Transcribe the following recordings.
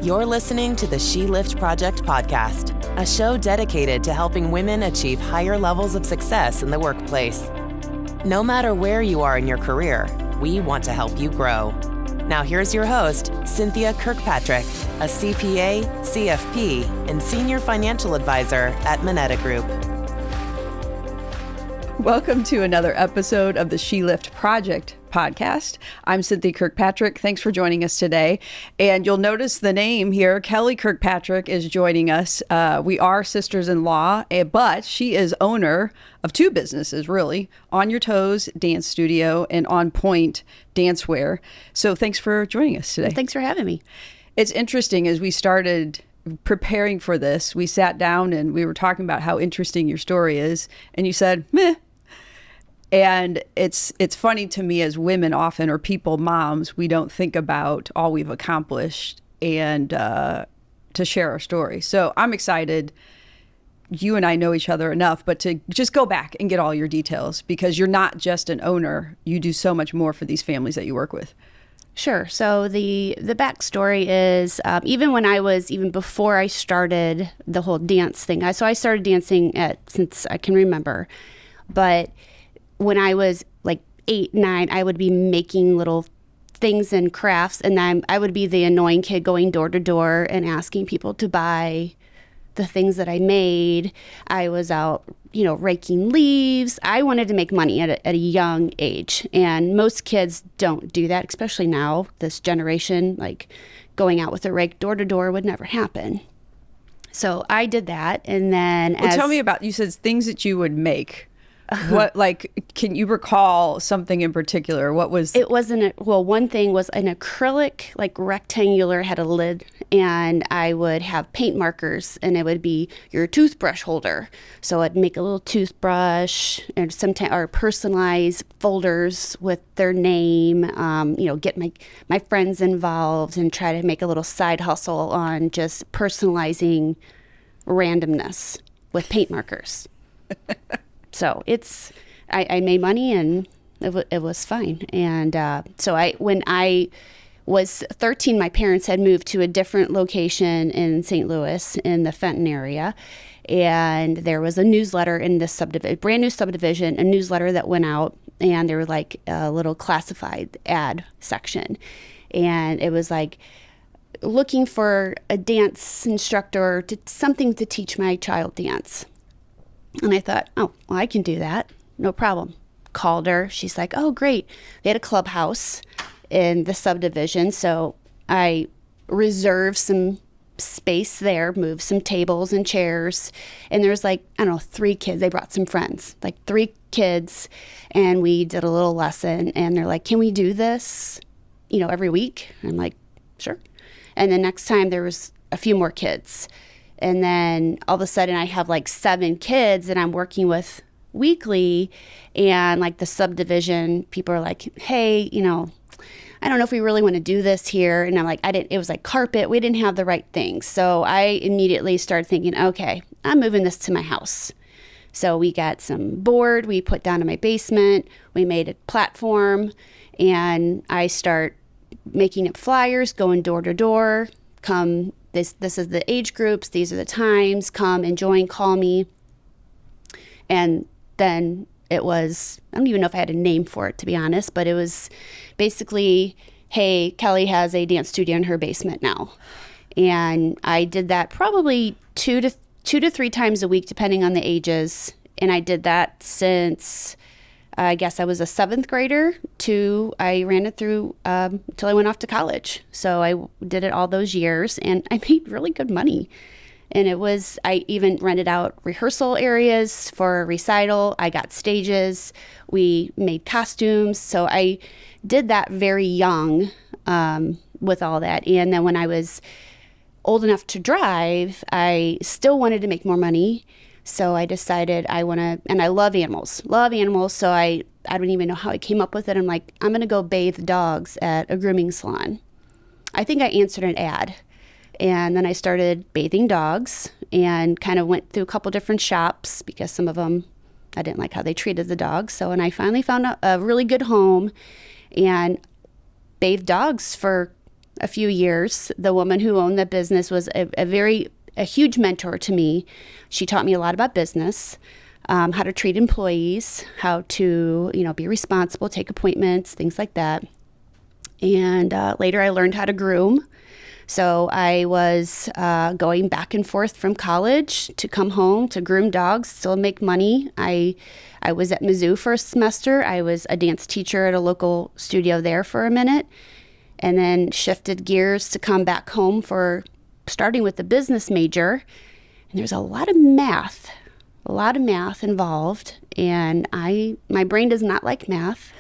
You're listening to the She Lift Project podcast, a show dedicated to helping women achieve higher levels of success in the workplace. No matter where you are in your career, we want to help you grow. Now here's your host, Cynthia Kirkpatrick, a CPA, CFP, and Senior Financial Advisor at Moneta Group. Welcome to another episode of the She Lift Project podcast. I'm Cynthia Kirkpatrick. Thanks for joining us today. And you'll notice the name here, Kelly Kirkpatrick is joining us. We are sisters-in-law, but she is owner of two businesses, really, On Your Toes Dance Studio and On Point Dancewear. So thanks for joining us today. Thanks for having me. It's interesting, as we started preparing for this, we sat down and we were talking about how interesting your story is. And you said, meh. And it's funny to me, as women often, or people, moms, we don't think about all we've accomplished and to share our story. So I'm excited. You and I know each other enough, but to just go back and get all your details, because you're not just an owner. You do so much more for these families that you work with. Sure. So the backstory is even before I started the whole dance thing. I started dancing since I can remember, but when I was like 8, 9, I would be making little things and crafts, and then I would be the annoying kid going door to door and asking people to buy the things that I made. I was out, raking leaves. I wanted to make money at a young age, and most kids don't do that, especially now, this generation, like going out with a rake door to door would never happen. So I did that, and then tell me about, you said things that you would make. What, can you recall something in particular? What was it? One thing was an acrylic, rectangular, had a lid, and I would have paint markers, and it would be your toothbrush holder. So I'd make a little toothbrush, and sometimes or personalize folders with their name. Get my friends involved and try to make a little side hustle on just personalizing randomness with paint markers. So I made money, and it was fine. And when I was 13, my parents had moved to a different location in St. Louis in the Fenton area. And there was a newsletter in this brand new subdivision, a newsletter that went out, and there was a little classified ad section. And it was looking for a dance instructor, something to teach my child dance. And I thought, oh, well, I can do that. No problem. Called her. She's like, oh, great. They had a clubhouse in the subdivision. So I reserved some space there, moved some tables and chairs. And there was 3 kids. They brought some friends, 3 kids. And we did a little lesson. And they're like, can we do this, every week? And I'm like, sure. And the next time there was a few more kids. And then all of a sudden I have 7 kids that I'm working with weekly, and the subdivision people are like, hey, I don't know if we really want to do this here. And I'm like, it was carpet. We didn't have the right things. So I immediately started thinking, okay, I'm moving this to my house. So we got some board we put down in my basement. We made a platform, and I start making up flyers, going door to door, This is the age groups. These are the times. Come and join. Call me. And then it was, I don't even know if I had a name for it, to be honest, but it was basically, hey, Kelly has a dance studio in her basement now. And I did that probably 2 to 3 times a week, depending on the ages. And I did that since I guess I was a 7th grader I ran it through until I went off to college. So I did it all those years, and I made really good money. And I even rented out rehearsal areas for a recital. I got stages. We made costumes. So I did that very young with all that. And then when I was old enough to drive, I still wanted to make more money. So I decided and I love animals. So I don't even know how I came up with it. I'm like, I'm going to go bathe dogs at a grooming salon. I think I answered an ad. And then I started bathing dogs and kind of went through a couple different shops, because some of them, I didn't like how they treated the dogs. So, and I finally found a really good home and bathed dogs for a few years. The woman who owned the business was a huge mentor to me. She taught me a lot about business, how to treat employees, how to, be responsible, take appointments, things like that. And later I learned how to groom. So I was going back and forth from college to come home to groom dogs, still make money. I was at Mizzou for a semester. I was a dance teacher at a local studio there for a minute, and then shifted gears to come back home for starting with the business major. And there's a lot of math involved, and my brain does not like math.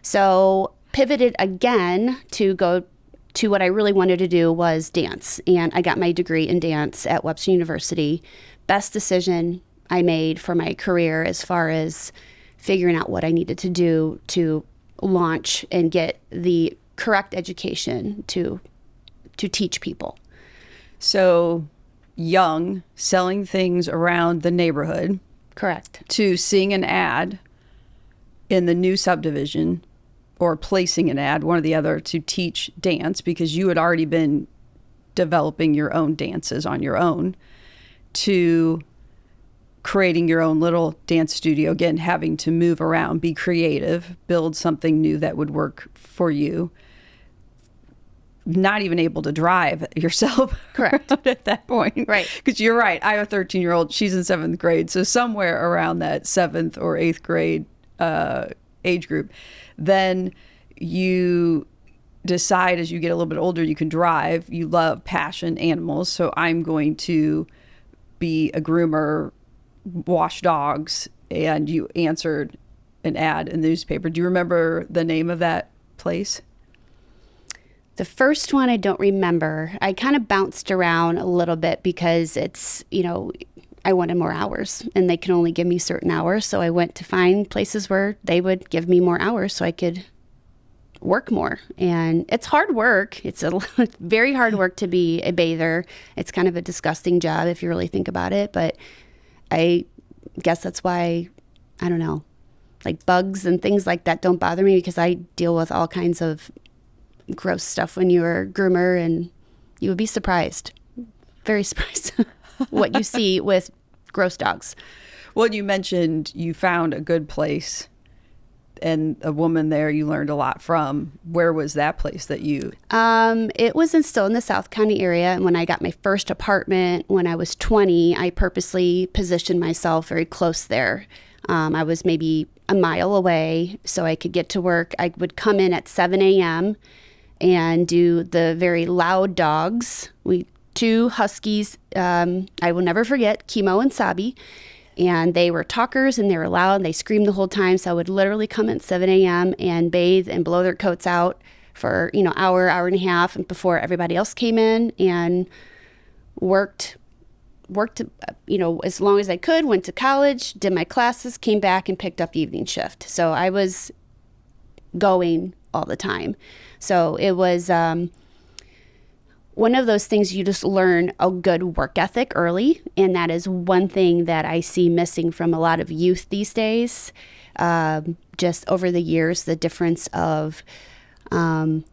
So pivoted again to go to what I really wanted to do was dance. And I got my degree in dance at Webster University. Best decision I made for my career as far as figuring out what I needed to do to launch and get the correct education to teach people. So young, selling things around the neighborhood. Correct. To seeing an ad in the new subdivision, or placing an ad, one or the other, to teach dance, because you had already been developing your own dances on your own, to creating your own little dance studio, again, having to move around, be creative, build something new that would work for you, not even able to drive yourself. Correct. At that point. Right. Because you're right. I have a 13-year-old. She's in 7th grade. So somewhere around that 7th or 8th grade age group. Then you decide, as you get a little bit older, you can drive. You love passion animals. So I'm going to be a groomer, wash dogs. And you answered an ad in the newspaper. Do you remember the name of that place? The first one I don't remember. I kind of bounced around a little bit because it's, I wanted more hours and they can only give me certain hours. So I went to find places where they would give me more hours so I could work more. And it's hard work. It's very hard work to be a bather. It's kind of a disgusting job if you really think about it. But I guess that's why, I don't know, like bugs and things like that don't bother me, because I deal with all kinds of gross stuff when you're a groomer, and you would be surprised, very surprised, what you see with gross dogs. Well, you mentioned you found a good place and a woman there you learned a lot from. Where was that place that you... It was still in the South County area. And when I got my first apartment when I was 20, I purposely positioned myself very close there. I was maybe a mile away so I could get to work. I would come in at 7 a.m. and do the very loud dogs. Two huskies, I will never forget, Kimo and Sabi. And they were talkers and they were loud and they screamed the whole time. So I would literally come at 7 a.m. and bathe and blow their coats out for, hour and a half before everybody else came in, and worked, as long as I could, went to college, did my classes, came back and picked up the evening shift. So I was going all the time. So it was one of those things you just learn a good work ethic early. And that is one thing that I see missing from a lot of youth these days. Just over the years, the difference of entitlement,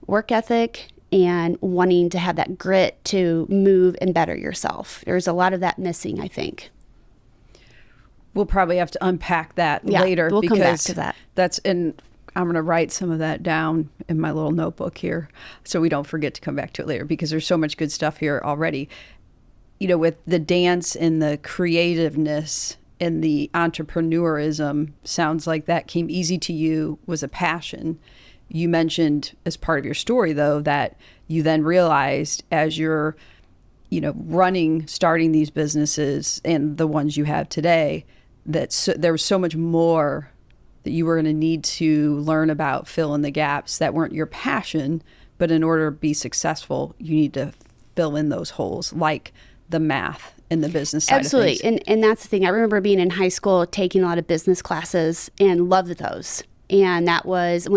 work ethic, and wanting to have that grit to move and better yourself. There's a lot of that missing, I think. We'll probably have to unpack that later. We'll come back to that. I'm going to write some of that down in my little notebook here so we don't forget to come back to it later, because there's so much good stuff here already. With the dance and the creativeness and the entrepreneurism, sounds like that came easy to you, was a passion. You mentioned as part of your story, though, that you then realized as you're, starting these businesses and the ones you have today, that there was so much more that you were going to need to learn about, fill in the gaps that weren't your passion, but in order to be successful, you need to fill in those holes, like the math and the business side Absolutely. of things. And that's the thing. I remember being in high school, taking a lot of business classes and loved those. And that was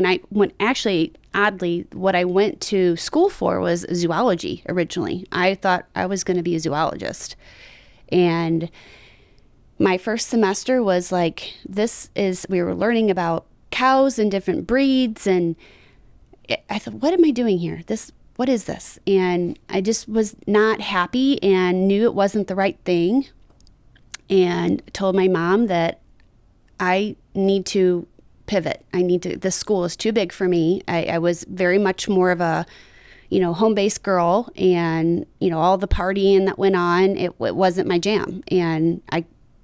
actually, oddly, what I went to school for was zoology originally. I thought I was going to be a zoologist. And my first semester was like, we were learning about cows and different breeds. And I thought, what am I doing here? What is this? And I just was not happy and knew it wasn't the right thing, and told my mom that I need to pivot. This school is too big for me. I was very much more of a, home-based girl, and, all the partying that went on, it wasn't my jam. And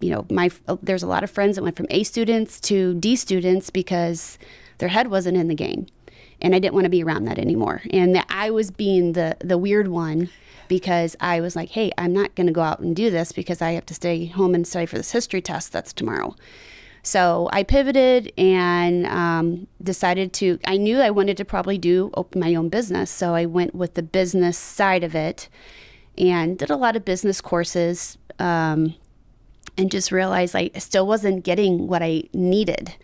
there's a lot of friends that went from A students to D students because their head wasn't in the game. And I didn't want to be around that anymore. And that I was being the weird one, because I was like, hey, I'm not going to go out and do this because I have to stay home and study for this history test that's tomorrow. So I pivoted and decided I knew I wanted to probably open my own business. So I went with the business side of it and did a lot of business courses, and just realized I still wasn't getting what I needed.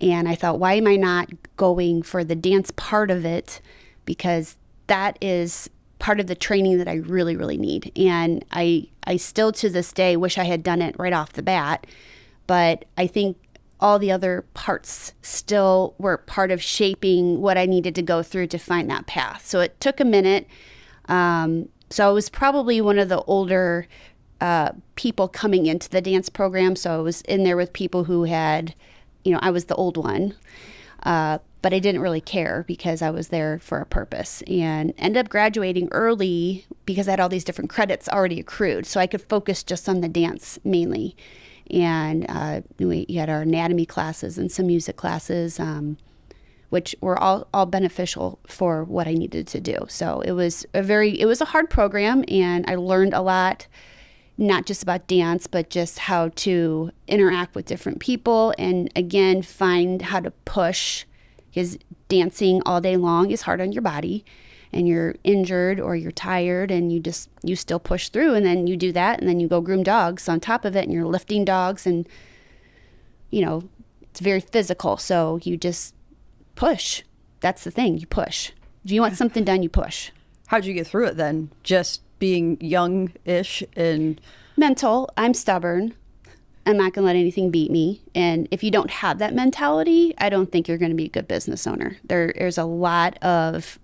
And I thought, why am I not going for the dance part of it? Because that is part of the training that I really, really need. And I still to this day wish I had done it right off the bat. But I think all the other parts still were part of shaping what I needed to go through to find that path. So it took a minute. So I was probably one of the older people coming into the dance program. So I was in there with people who had, I was the old one. But I didn't really care because I was there for a purpose, and ended up graduating early because I had all these different credits already accrued. So I could focus just on the dance mainly. And we had our anatomy classes and some music classes, which were all beneficial for what I needed to do. So it was a hard program, and I learned a lot, not just about dance, but just how to interact with different people, and again, find how to push, because dancing all day long is hard on your body, and you're injured or you're tired, and you still push through, and then you do that, and then you go groom dogs on top of it, and you're lifting dogs, and it's very physical. So you just push. That's the thing, you push. If you want something done, you push. How'd you get through it then? Just being young-ish and... Mental. I'm stubborn. I'm not going to let anything beat me. And if you don't have that mentality, I don't think you're going to be a good business owner. There's a lot of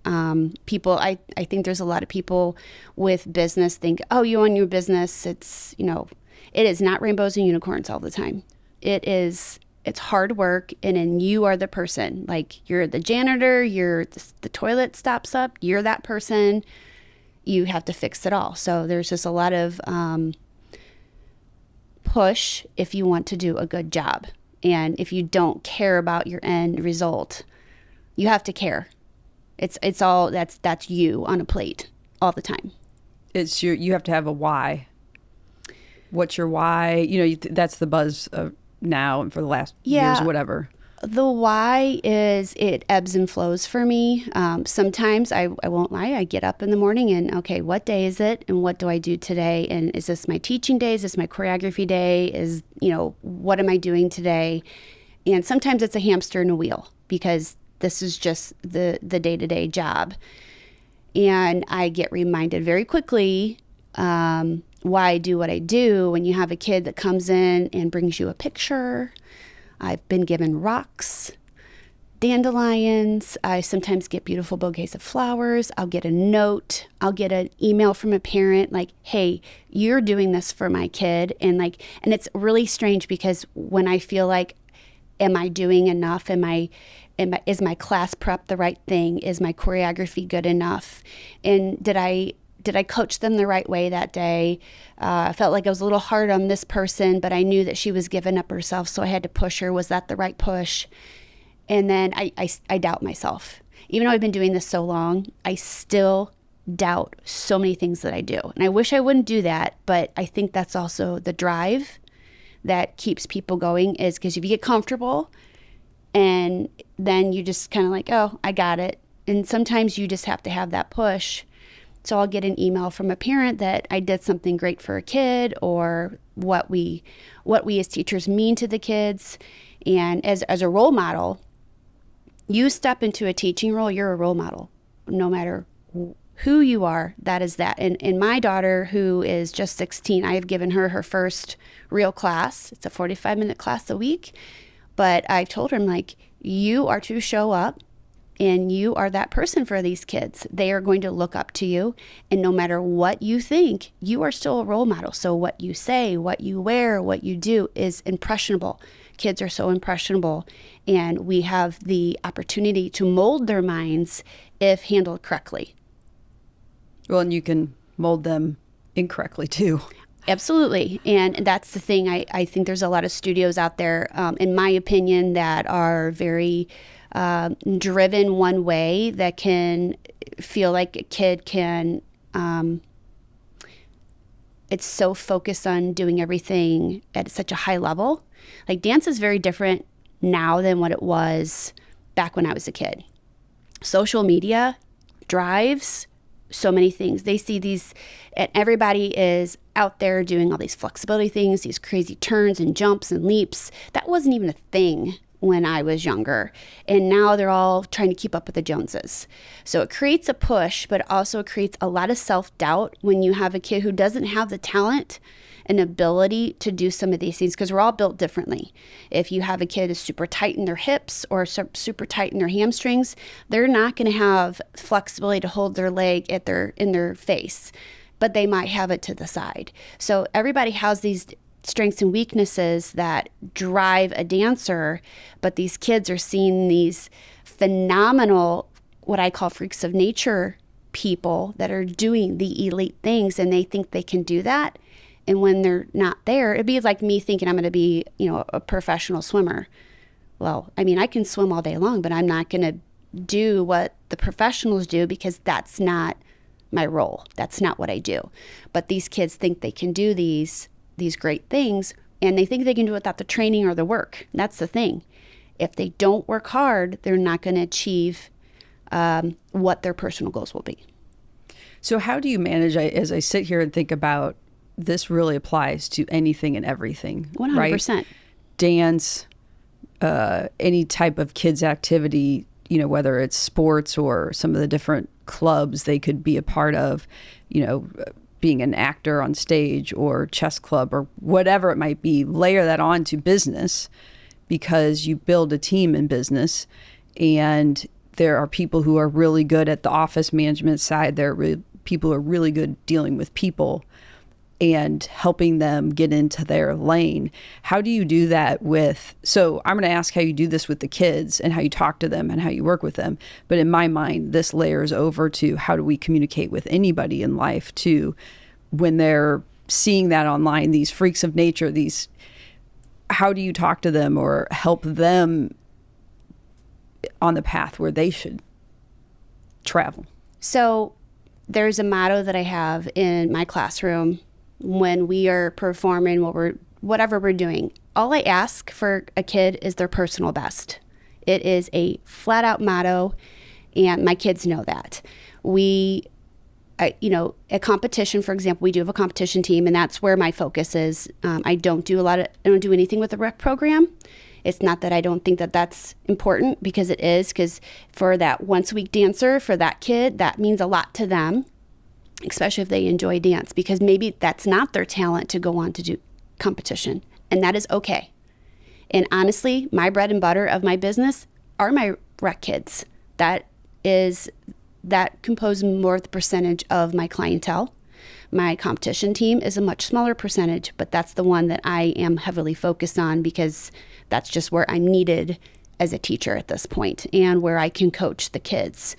people, I think there's a lot of people with business think, oh, you own your business. It's, it is not rainbows and unicorns all the time. It's hard work. And then you are the person. Like, you're the janitor, the toilet stops up, you're that person. You have to fix it all. So there's just a lot of push if you want to do a good job. And if you don't care about your end result, you have to care. It's all that's you on a plate all the time. You have to have a why. What's your why? That's the buzz of now and for the last years, whatever. The why is, it ebbs and flows for me. Sometimes I won't lie, I get up in the morning and, okay, what day is it? And what do I do today? And is this my teaching day? Is this my choreography day? What am I doing today? And sometimes it's a hamster in a wheel, because this is just the day-to-day job. And I get reminded very quickly why I do what I do. When you have a kid that comes in and brings you a picture, I've been given rocks, dandelions. I sometimes get beautiful bouquets of flowers. I'll get a note. I'll get an email from a parent like, hey, you're doing this for my kid. And it's really strange, because when I feel like, am I doing enough? Is my class prep the right thing? Is my choreography good enough? And did I coach them the right way that day? I felt like I was a little hard on this person, but I knew that she was giving up herself, so I had to push her. Was that the right push? And then I doubt myself. Even though I've been doing this so long, I still doubt so many things that I do. And I wish I wouldn't do that, but I think that's also the drive that keeps people going, is because if you get comfortable and then you just kind of like, oh, I got it. And sometimes you just have to have that push. So I'll get an email from a parent that I did something great for a kid, or what we as teachers mean to the kids. And as a role model, you step into a teaching role, you're a role model. No matter who you are, that is that. And my daughter, who is just 16, I have given her first real class. It's a 45-minute class a week. But I've told her, I'm like, You are to show up, and you are that person for these kids. They are going to look up to you. And no matter what you think, you are still a role model. So what you say, what you wear, what you do is impressionable. Kids are so impressionable. And we have the opportunity to mold their minds if handled correctly. Well, and you can mold them incorrectly too. Absolutely. And that's the thing. I think there's a lot of studios out there, in my opinion, that are very driven one way, that can feel like a kid can, it's so focused on doing everything at such a high level. Like dance is very different now than what it was back when I was a kid. Social media drives so many things. They see these, and everybody is out there doing all these flexibility things, these crazy turns and jumps and leaps. That wasn't even a thing when I was younger. And now they're all trying to keep up with the Joneses. So it creates a push, but also creates a lot of self-doubt when you have a kid who doesn't have the talent and ability to do some of these things, because we're all built differently. If you have a kid who's super tight in their hips or super tight in their hamstrings, they're not going to have flexibility to hold their leg in their face, but they might have it to the side. So everybody has these strengths and weaknesses that drive a dancer, but these kids are seeing these phenomenal, what I call freaks of nature people that are doing the elite things, and they think they can do that. And when they're not there, it'd be like me thinking I'm going to be, a professional swimmer. Well, I mean, I can swim all day long, but I'm not going to do what the professionals do, because that's not my role. That's not what I do. But these kids think they can do these great things, and they think they can do it without the training or the work. That's the thing. If they don't work hard, they're not going to achieve what their personal goals will be. So how do you manage, as I sit here and think about, this really applies to anything and everything, 100%. Right? Dance, any type of kids activity, whether it's sports or some of the different clubs they could be a part of, being an actor on stage or chess club or whatever it might be. Layer that on to business, because you build a team in business, and there are people who are really good at the office management side. There are people who are really good dealing with people and helping them get into their lane. How do you do that so I'm going to ask how you do this with the kids and how you talk to them and how you work with them. But in my mind, this layers over to how do we communicate with anybody in life too, when they're seeing that online, these freaks of nature, how do you talk to them or help them on the path where they should travel? So there's a motto that I have in my classroom when we are performing whatever we're doing. All I ask for a kid is their personal best. It is a flat out motto, and my kids know that. A competition, for example, we do have a competition team, and that's where my focus is. I don't do anything with the rec program. It's not that I don't think that that's important, because it is, because for that once a week dancer, for that kid, that means a lot to them, especially if they enjoy dance, because maybe that's not their talent to go on to do competition, and that is okay. And honestly, my bread and butter of my business are my rec kids. That compose more of the percentage of my clientele. My competition team is a much smaller percentage, but that's the one that I am heavily focused on, because that's just where I'm needed as a teacher at this point, and where I can coach the kids.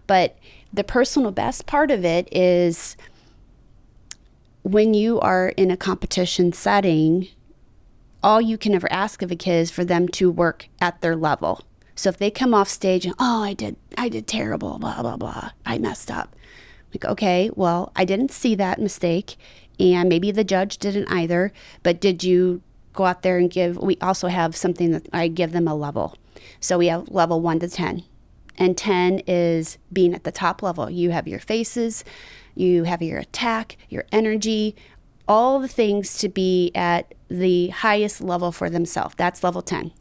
But the personal best part of it is when you are in a competition setting, all you can ever ask of a kid is for them to work at their level. So if they come off stage and, I did terrible, blah, blah, blah, I messed up. Like, okay, well, I didn't see that mistake, and maybe the judge didn't either, but did you go out there and we also have something that I give them a level. So we have level 1 to 10. And 10 is being at the top level. You have your faces, you have your attack, your energy, all the things to be at the highest level for themselves. That's level 10.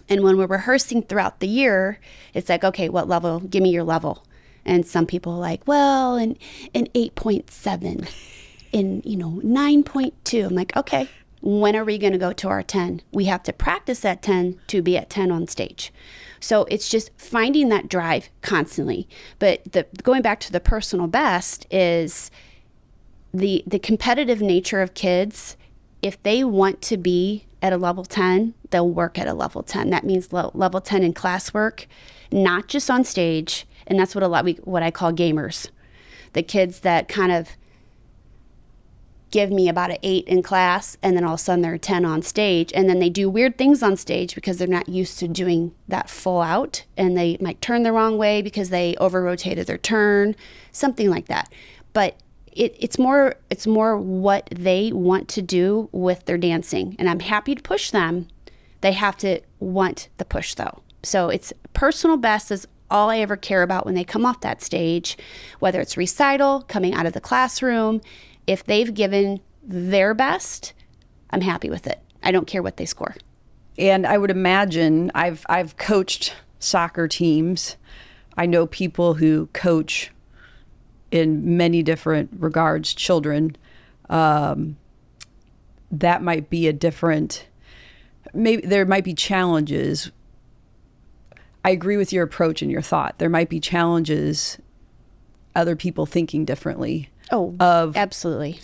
And when we're rehearsing throughout the year, it's like, okay, what level? Give me your level. And some people are like, well, an 8.7, in 9.2. I'm like, okay, When are we going to go to our 10? We have to practice at 10 to be at 10 on stage. So it's just finding that drive constantly. But going back to the personal best is the competitive nature of kids. If they want to be at a level 10, they'll work at a level 10. That means level 10 in classwork, not just on stage. And that's what I call gamers. The kids that kind of give me about an 8 in class, and then all of a sudden they're a 10 on stage, and then they do weird things on stage because they're not used to doing that full out, and they might turn the wrong way because they over-rotated their turn, something like that. But it's more what they want to do with their dancing, and I'm happy to push them. They have to want the push, though. So it's personal best is all I ever care about when they come off that stage, whether it's recital, coming out of the classroom. If they've given their best, I'm happy with it. I don't care what they score. And I would imagine I've coached soccer teams. I know people who coach in many different regards, children. That might be a different, maybe there might be challenges. I agree with your approach and your thought. There might be challenges, other people thinking differently. Oh, absolutely.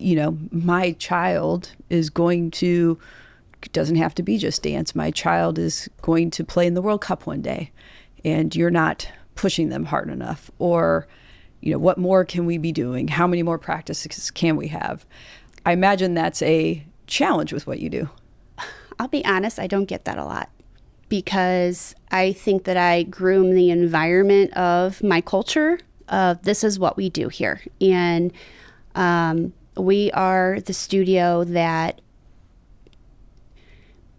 My child is doesn't have to be just dance. My child is going to play in the World Cup one day, and you're not pushing them hard enough. Or, what more can we be doing? How many more practices can we have? I imagine that's a challenge with what you do. I'll be honest, I don't get that a lot, because I think that I groom the environment of my culture. This is what we do here. And we are the studio that,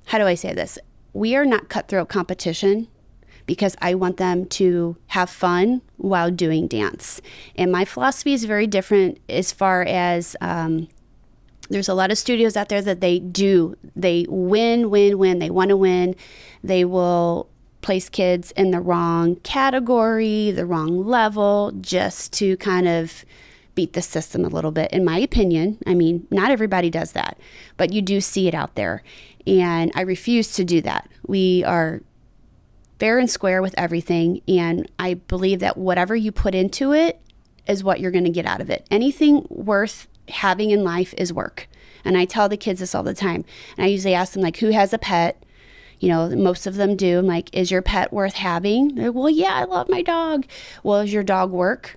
how do I say this? We are not cutthroat competition, because I want them to have fun while doing dance. And my philosophy is very different as far as there's a lot of studios out there that they win. They want to win. They will place kids in the wrong category, the wrong level, just to kind of beat the system a little bit, in my opinion. I mean, not everybody does that, but you do see it out there. And I refuse to do that. We are fair and square with everything. And I believe that whatever you put into it is what you're going to get out of it. Anything worth having in life is work. And I tell the kids this all the time. And I usually ask them, like, who has a pet? Most of them do. I'm like, is your pet worth having? They're, well, yeah, I love my dog. Well, is your dog work?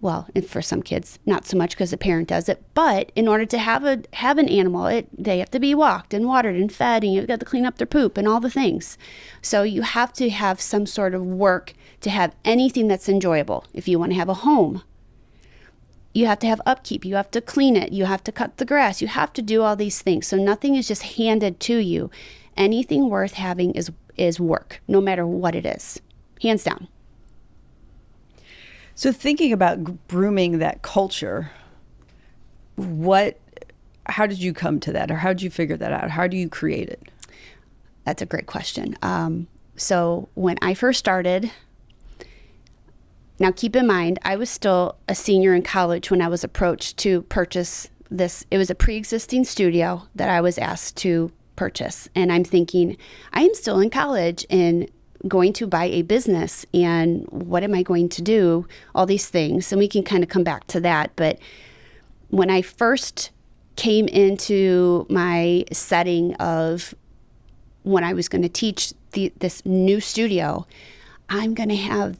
Well, and for some kids, not so much because the parent does it. But in order to have an animal, they have to be walked and watered and fed, and you've got to clean up their poop and all the things. So you have to have some sort of work to have anything that's enjoyable. If you want to have a home, you have to have upkeep. You have to clean it. You have to cut the grass. You have to do all these things. So nothing is just handed to you. Anything worth having is work, no matter what it is, hands down. So thinking about grooming that culture, how did you come to that, or how did you figure that out? How do you create it? That's a great question. So when I first started, now keep in mind, I was still a senior in college when I was approached to purchase this. It was a pre-existing studio that I was asked to purchase. And I'm thinking, I am still in college and going to buy a business, and what am I going to do? All these things. And we can kind of come back to that. But when I first came into my setting of when I was going to teach this new studio, I'm going to have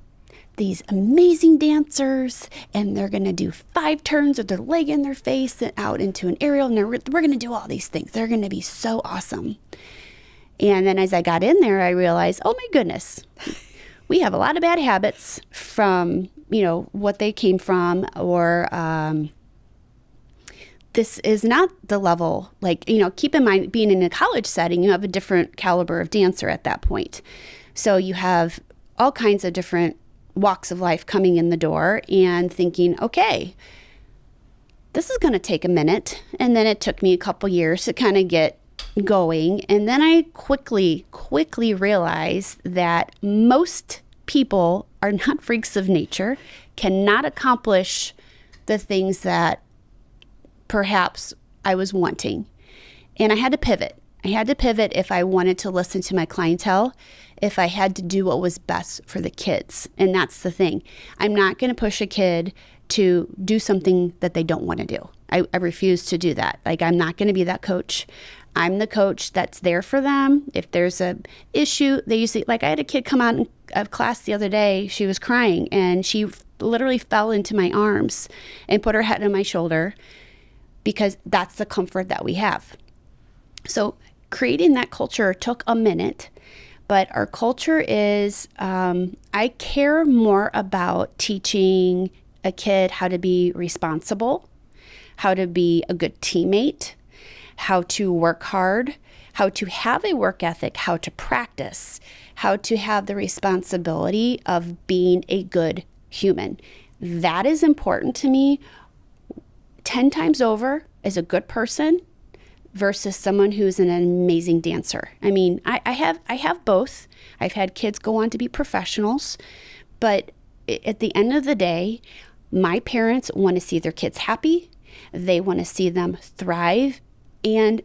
these amazing dancers, and they're going to do 5 turns with their leg in their face and out into an aerial, and we're going to do all these things. They're going to be so awesome. And then as I got in there, I realized, oh my goodness, we have a lot of bad habits from, what they came from, or this is not the level, keep in mind, being in a college setting, you have a different caliber of dancer at that point. So you have all kinds of different walks of life coming in the door and thinking, okay, this is going to take a minute. And then it took me a couple years to kind of get going. And then I quickly realized that most people are not freaks of nature, cannot accomplish the things that perhaps I was wanting. And I had to pivot. I had to pivot if I wanted to listen to my clientele, if I had to do what was best for the kids. And that's the thing. I'm not going to push a kid to do something that they don't want to do. I refuse to do that. Like, I'm not going to be that coach. I'm the coach that's there for them. If there's a issue, they usually, like, I had a kid come out of class the other day. She was crying and she literally fell into my arms and put her head on my shoulder, because that's the comfort that we have. So creating that culture took a minute, but our culture is, I care more about teaching a kid how to be responsible, how to be a good teammate, how to work hard, how to have a work ethic, how to practice, how to have the responsibility of being a good human. That is important to me 10 times over as a good person versus someone who's an amazing dancer. I mean, I have both. I've had kids go on to be professionals, but at the end of the day, my parents want to see their kids happy. They want to see them thrive, and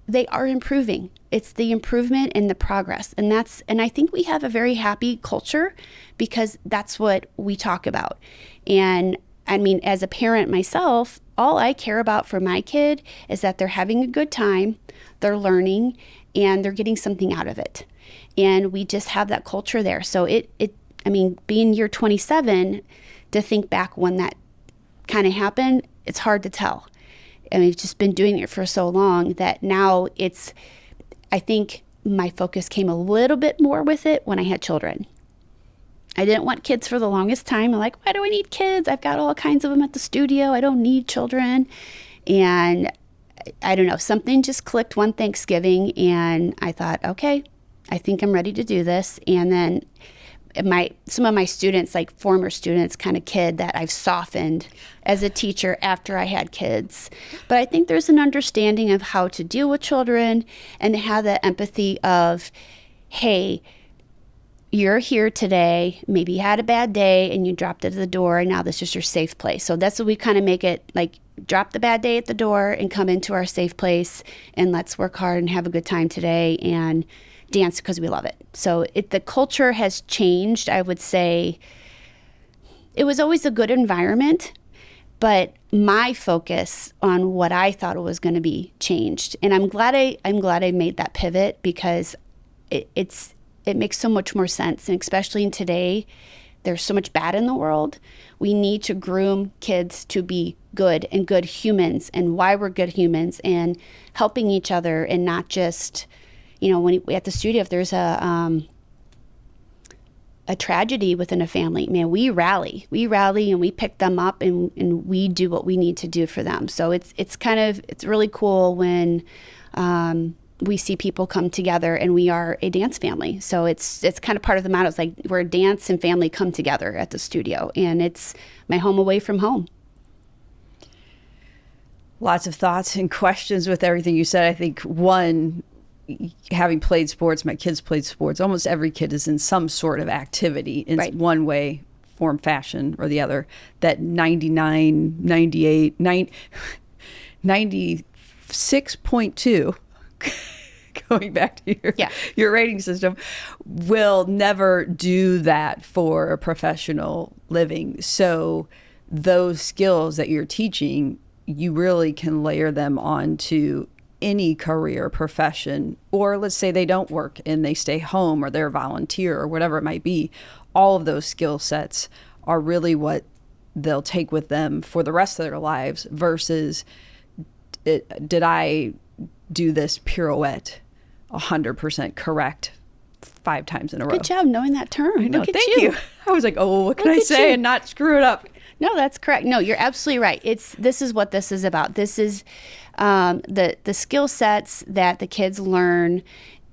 they are improving. It's the improvement and the progress. And I think we have a very happy culture because that's what we talk about. And I mean, as a parent myself, all I care about for my kid is that they're having a good time, they're learning, and they're getting something out of it. And we just have that culture there. So I mean, being year 27, to think back when that kind of happened, it's hard to tell. And we've just been doing it for so long that now I think my focus came a little bit more with it when I had children. I didn't want kids for the longest time. I'm like, why do I need kids? I've got all kinds of them at the studio. I don't need children. And I don't know, something just clicked one Thanksgiving and I thought, okay, I think I'm ready to do this. And then some of my students, like former students, kind of kid that I've softened as a teacher after I had kids. But I think there's an understanding of how to deal with children and to have that empathy of, hey, you're here today, maybe you had a bad day and you dropped it at the door and now this is your safe place. So that's what we kind of make it, like, drop the bad day at the door and come into our safe place and let's work hard and have a good time today and dance because we love it. So the culture has changed. I would say it was always a good environment, but my focus on what I thought it was going to be changed. And I'm glad I made that pivot because it makes so much more sense. And especially in today, there's so much bad in the world. We need to groom kids to be good and good humans and why we're good humans and helping each other and not just, you know, when at the studio, if there's a tragedy within a family, man, we rally and we pick them up and we do what we need to do for them. So it's really cool when we see people come together and we are a dance family. So it's kind of part of the motto. It's like we're a dance and family come together at the studio, and it's my home away from home. Lots of thoughts and questions with everything you said. I think one, having played sports, my kids played sports, almost every kid is in some sort of activity in Right. one way, form, fashion, or the other. That 99, 98, 96.2, going back to your rating system, will never do that for a professional living. So those skills that you're teaching, you really can layer them onto any career profession, or let's say they don't work and they stay home or they're a volunteer or whatever it might be. All of those skill sets are really what they'll take with them for the rest of their lives versus did I do this pirouette 100% correct 5 times in a row. Good job knowing that term. I know, Look at thank you. I was like, oh, what can I say and not screw it up? No, that's correct. No, you're absolutely right. This is what this is about. This is the skill sets that the kids learn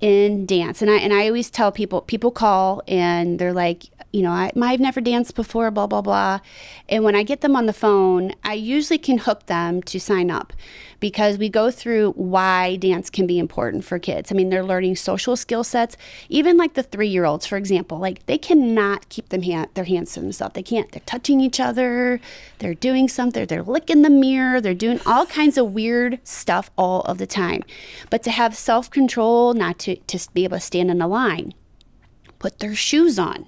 in dance. And I always tell people call and they're like, I've never danced before, blah, blah, blah. And when I get them on the phone, I usually can hook them to sign up because we go through why dance can be important for kids. I mean, they're learning social skill sets. Even like the 3-year-olds, for example, like they cannot keep their hands to themselves. They can't. They're touching each other. They're doing something. They're licking the mirror. They're doing all kinds of weird stuff all of the time. But to have self-control, not to be able to stand in a line, put their shoes on,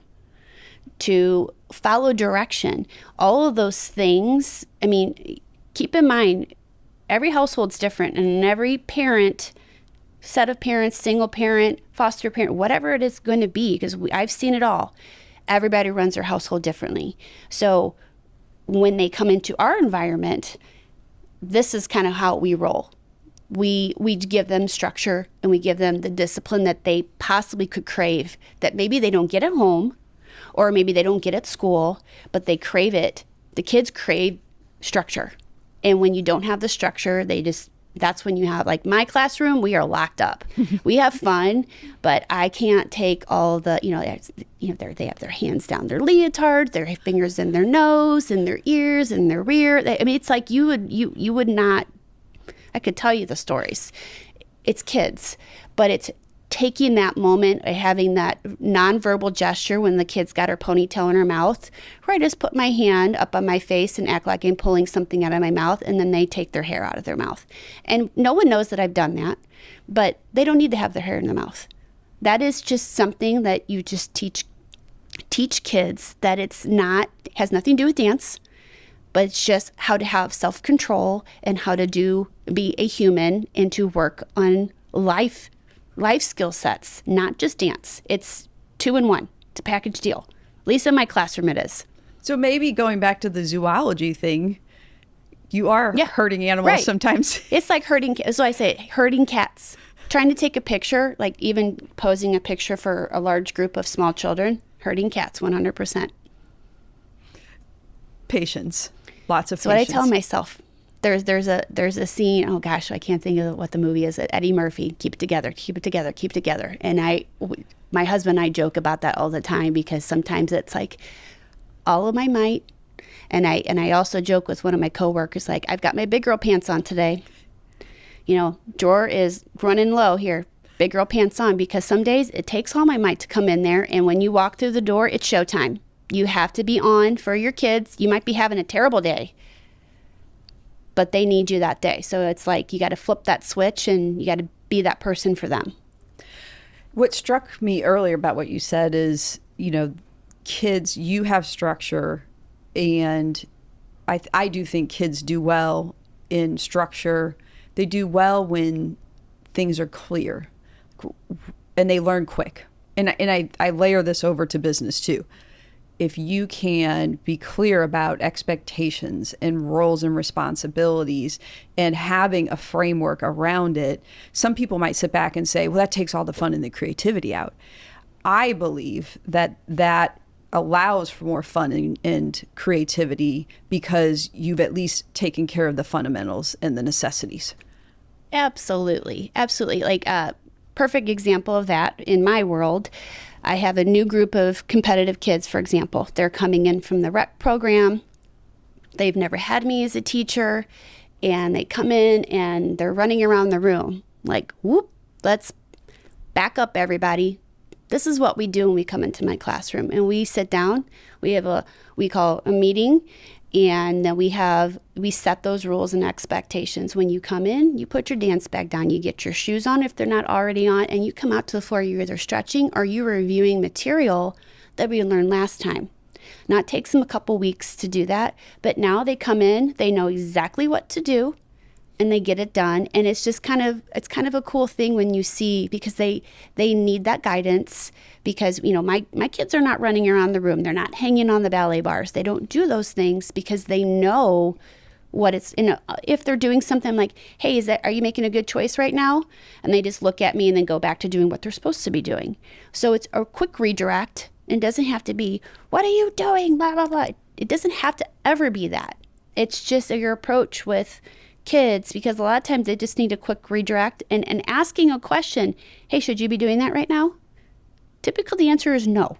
to follow direction, all of those things. I mean, keep in mind, every household's different, and every set of parents, single parent, foster parent, whatever it is going to be, because I've seen it all. Everybody runs their household differently. So when they come into our environment, this is kind of how we roll. We give them structure, and we give them the discipline that they possibly could crave that maybe they don't get at home, or maybe they don't get at school, but they crave it. The kids crave structure. And when you don't have the structure, that's when you have, like my classroom, we are locked up. We have fun, but I can't take all the, they have their hands down their leotards, their fingers in their nose, and their ears, and their rear. I mean, it's like you would not, I could tell you the stories. It's kids, but it's taking that moment of having that nonverbal gesture when the kid's got her ponytail in her mouth, where I just put my hand up on my face and act like I'm pulling something out of my mouth, and then they take their hair out of their mouth. And no one knows that I've done that, but they don't need to have their hair in their mouth. That is just something that you just teach kids, that has nothing to do with dance, but it's just how to have self-control and how to be a human and to work on life skill sets, not just dance. It's 2 in 1. It's a package deal. At least in my classroom it is. So maybe going back to the zoology thing, you are herding animals sometimes. It's like herding cats. Trying to take a picture, like even posing a picture for a large group of small children, herding cats 100%. Patience. Lots of patience. So what I tell myself. There's a scene, oh gosh, I can't think of what the movie is. Eddie Murphy, keep it together, keep it together, keep it together. And my husband and I joke about that all the time, because sometimes it's like all of my might. And I also joke with one of my coworkers, like, I've got my big girl pants on today. Drawer is running low here, big girl pants on, because some days it takes all my might to come in there. And when you walk through the door, it's showtime. You have to be on for your kids. You might be having a terrible day, but they need you that day. So it's like you got to flip that switch, and you got to be that person for them. What struck me earlier about what you said is, kids, you have structure, and I do think kids do well in structure. They do well when things are clear, and they learn quick. And I layer this over to business too. If you can be clear about expectations and roles and responsibilities and having a framework around it, some people might sit back and say, well, that takes all the fun and the creativity out. I believe that allows for more fun and creativity because you've at least taken care of the fundamentals and the necessities. Absolutely. Absolutely. Like a perfect example of that in my world, I have a new group of competitive kids, for example. They're coming in from the rec program. They've never had me as a teacher, and they come in and they're running around the room like, whoop, let's back up, everybody. This is what we do when we come into my classroom. And we sit down, we call a meeting, and then we set those rules and expectations. When you come in, you put your dance bag down, you get your shoes on if they're not already on, and you come out to the floor. You're either stretching or you're reviewing material that we learned last time. Now, it takes them a couple weeks to do that, but now they come in, they know exactly what to do, and they get it done. And it's just kind of a cool thing when you see, because they need that guidance, because my kids are not running around the room, they're not hanging on the ballet bars, they don't do those things because they know what it's if they're doing something like, hey, are you making a good choice right now? And they just look at me and then go back to doing what they're supposed to be doing. So it's a quick redirect. It doesn't have to be, what are you doing, blah blah blah. It doesn't have to ever be that. It's just your approach with kids, because a lot of times they just need a quick redirect and asking a question, hey, should you be doing that right now? Typically the answer is no.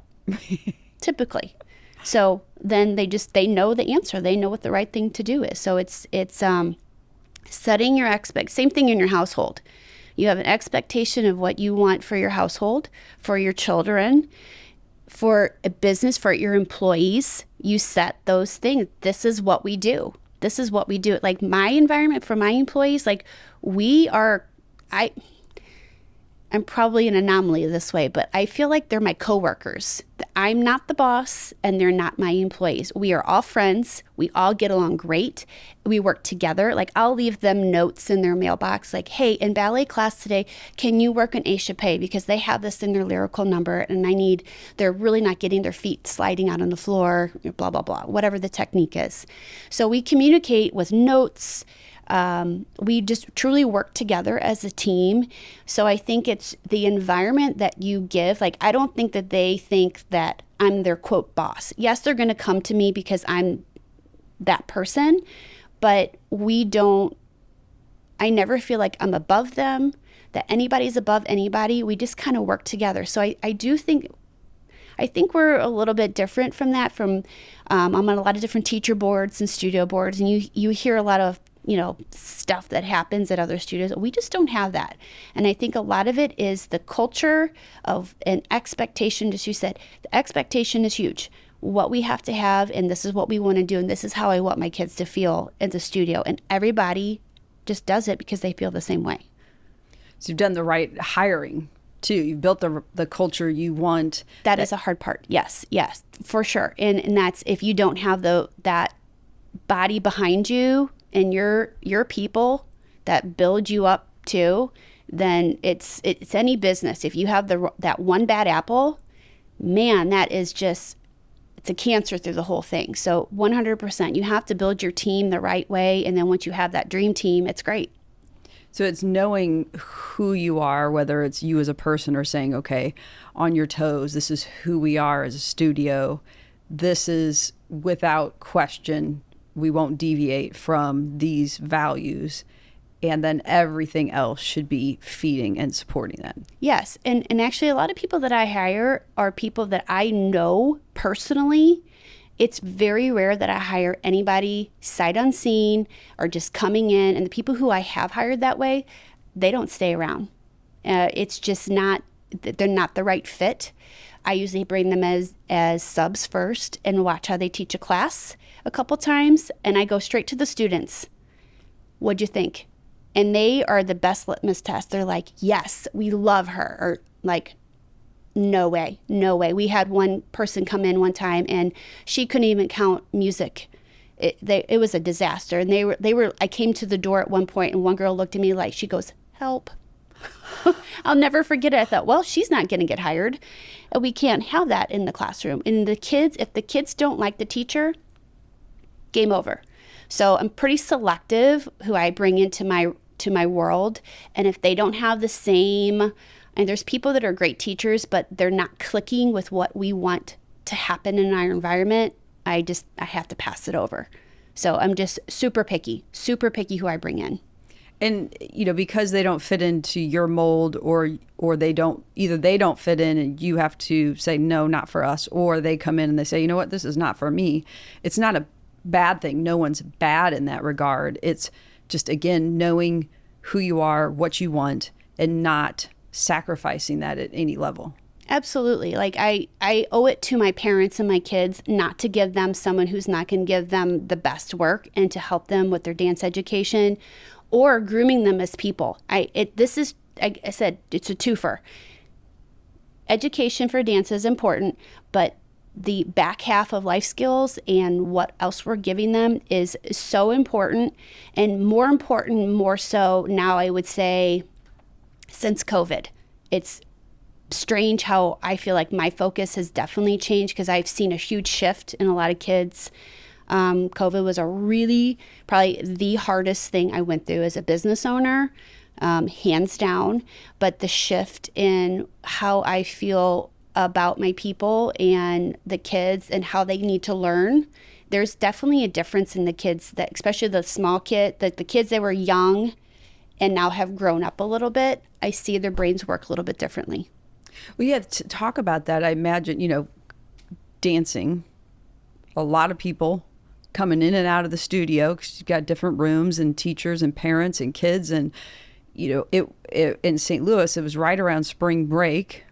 typically. So then they know the answer. They know what the right thing to do is. So it's setting your same thing in your household. You have an expectation of what you want for your household, for your children, for a business, for your employees. You set those things. This is what we do. This is what we do. Like my environment for my employees, like I'm probably an anomaly this way, but I feel like they're my coworkers. I'm not the boss and they're not my employees. We are all friends. We all get along great. We work together. Like I'll leave them notes in their mailbox like, hey, in ballet class today, can you work an échappé? Because they have this in their lyrical number and they're really not getting their feet sliding out on the floor, blah, blah, blah, whatever the technique is. So we communicate with notes. We just truly work together as a team. So I think it's the environment that you give. Like, I don't think that they think that I'm their quote boss. Yes, they're going to come to me because I'm that person, but I never feel like I'm above them, that anybody's above anybody. We just kind of work together. So I think we're a little bit different from that. I'm on a lot of different teacher boards and studio boards, and you hear a lot of stuff that happens at other studios. We just don't have that. And I think a lot of it is the culture of an expectation, as you said, the expectation is huge. What we have to have, and this is what we want to do, and this is how I want my kids to feel at the studio. And everybody just does it because they feel the same way. So you've done the right hiring too. You've built the culture you want. That is a hard part. Yes, for sure. And that's if you don't have that body behind you, and your people that build you up too, then it's any business. If you have that one bad apple, man, that is just, it's a cancer through the whole thing. So 100%, you have to build your team the right way. And then once you have that dream team, it's great. So it's knowing who you are, whether it's you as a person or saying, okay, on your toes, this is who we are as a studio. This is without question. We won't deviate from these values, and then everything else should be feeding and supporting that. Yes, and actually a lot of people that I hire are people that I know personally. It's very rare that I hire anybody sight unseen or just coming in, and the people who I have hired that way, they don't stay around. It's just they're not the right fit. I usually bring them as subs first and watch how they teach a class a couple times, and I go straight to the students. What'd you think? And they are the best litmus test. They're like, yes, we love her, or like, no way. We had one person come in one time and she couldn't even count music. It was a disaster. And I came to the door at one point and one girl looked at me like, she goes, help. I'll never forget it. I thought, well, she's not going to get hired. We can't have that in the classroom. And if the kids don't like the teacher, game over. So I'm pretty selective who I bring into my world. And if they don't have the same, and there's people that are great teachers, but they're not clicking with what we want to happen in our environment, I have to pass it over. So I'm just super picky who I bring in. And, because they don't fit into your mold or they don't fit in and you have to say, no, not for us, or they come in and they say, you know what, this is not for me. It's not a bad thing. No one's bad in that regard. It's just, again, knowing who you are, what you want, and not sacrificing that at any level. Absolutely. Like I owe it to my parents and my kids not to give them someone who's not going to give them the best work and to help them with their dance education or grooming them as people. I said, it's a twofer. Education for dance is important, but the back half of life skills and what else we're giving them is so important, and more so now, I would say, since COVID. It's strange how I feel like my focus has definitely changed because I've seen a huge shift in a lot of kids. COVID was probably the hardest thing I went through as a business owner, hands down. But the shift in how I feel about my people and the kids and how they need to learn, there's definitely a difference in the kids, that especially the small kid, the kids that were young and now have grown up a little bit. I see their brains work a little bit differently. Well, yeah, to talk about that, I imagine, dancing, a lot of people coming in and out of the studio because you've got different rooms and teachers and parents and kids. And, it in St. Louis, it was right around spring break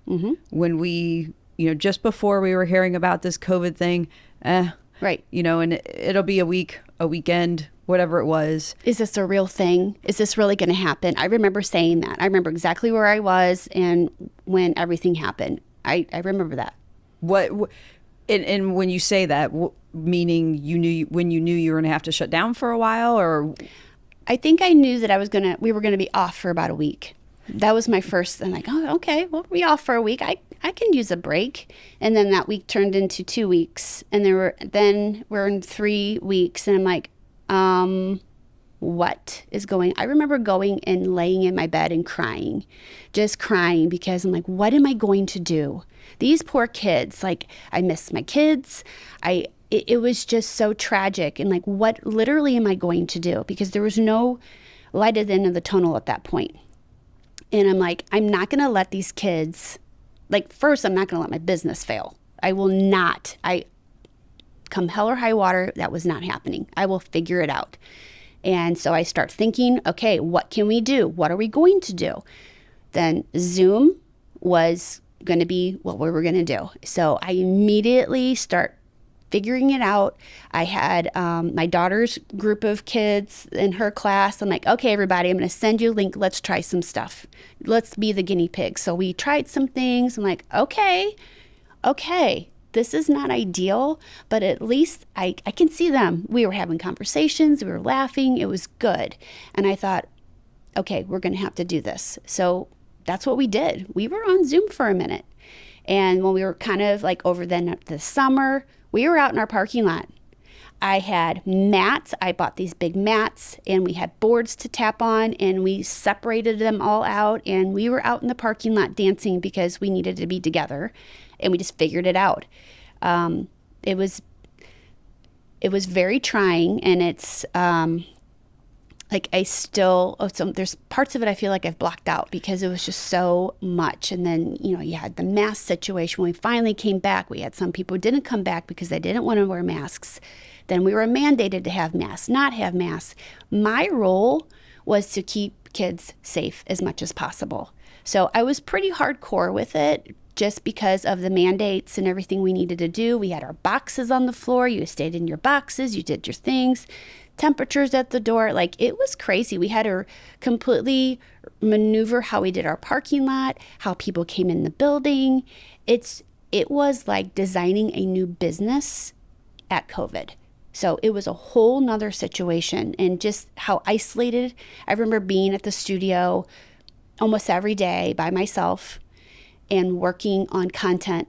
when we, just before we were hearing about this COVID thing, right. And it'll be a weekend, whatever it was. Is this a real thing? Is this really going to happen? I remember saying that. I remember exactly where I was and when everything happened. I remember that. And when you say that, meaning when you knew you were going to have to shut down for a while, or? I think I knew that we were going to be off for about a week. That was my first. I'm like, oh, okay, we'll be off for a week. I can use a break. And then that week turned into 2 weeks, and then we're in 3 weeks, and I'm like, what is going? I remember going and laying in my bed and crying, just crying, because I'm like, what am I going to do? These poor kids, like, I miss my kids. It was just so tragic. And like, what literally am I going to do? Because there was no light at the end of the tunnel at that point. And I'm like, I'm not going to let these kids, like, first, I'm not going to let my business fail. I will not. Come hell or high water, that was not happening. I will figure it out. And so I start thinking, okay, what can we do? What are we going to do? Then Zoom was going to be what we were going to do. So I immediately start figuring it out. I had my daughter's group of kids in her class. I'm like, okay, everybody, I'm going to send you a link. Let's try some stuff. Let's be the guinea pig. So we tried some things. I'm like, okay, this is not ideal, but at least I can see them. We were having conversations. We were laughing. It was good. And I thought, okay, we're going to have to do this. So that's what we did. We were on Zoom for a minute. And when we were kind of like over the summer, we were out in our parking lot. I had mats. I bought these big mats, and we had boards to tap on, and we separated them all out, and we were out in the parking lot dancing because we needed to be together, and we just figured it out. It was very trying, and it's like there's parts of it I feel like I've blocked out because it was just so much. And then, you had the mask situation. When we finally came back, we had some people who didn't come back because they didn't want to wear masks. Then we were mandated to have masks, not have masks. My role was to keep kids safe as much as possible. So I was pretty hardcore with it just because of the mandates and everything we needed to do. We had our boxes on the floor. You stayed in your boxes. You did your things. Temperatures at the door. Like, it was crazy. We had to completely maneuver how we did our parking lot, how people came in the building. It was like designing a new business at COVID. So it was a whole nother situation, and just how isolated. I remember being at the studio almost every day by myself and working on content,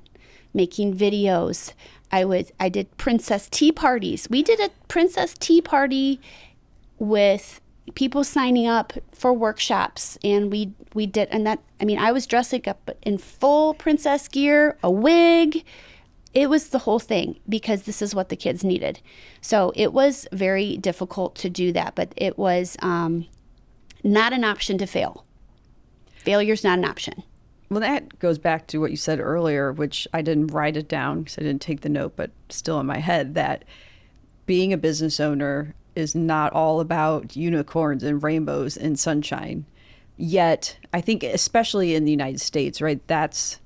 making videos. I did princess tea parties. We did a princess tea party with people signing up for workshops, and we did, and that, I was dressing up in full princess gear, a wig. It was the whole thing because this is what the kids needed. So it was very difficult to do that, but it was not an option to fail. Failure's not an option. Well, that goes back to what you said earlier, which I didn't write it down because I didn't take the note, but still in my head, that being a business owner is not all about unicorns and rainbows and sunshine. Yet, I think especially in the United States, right, that's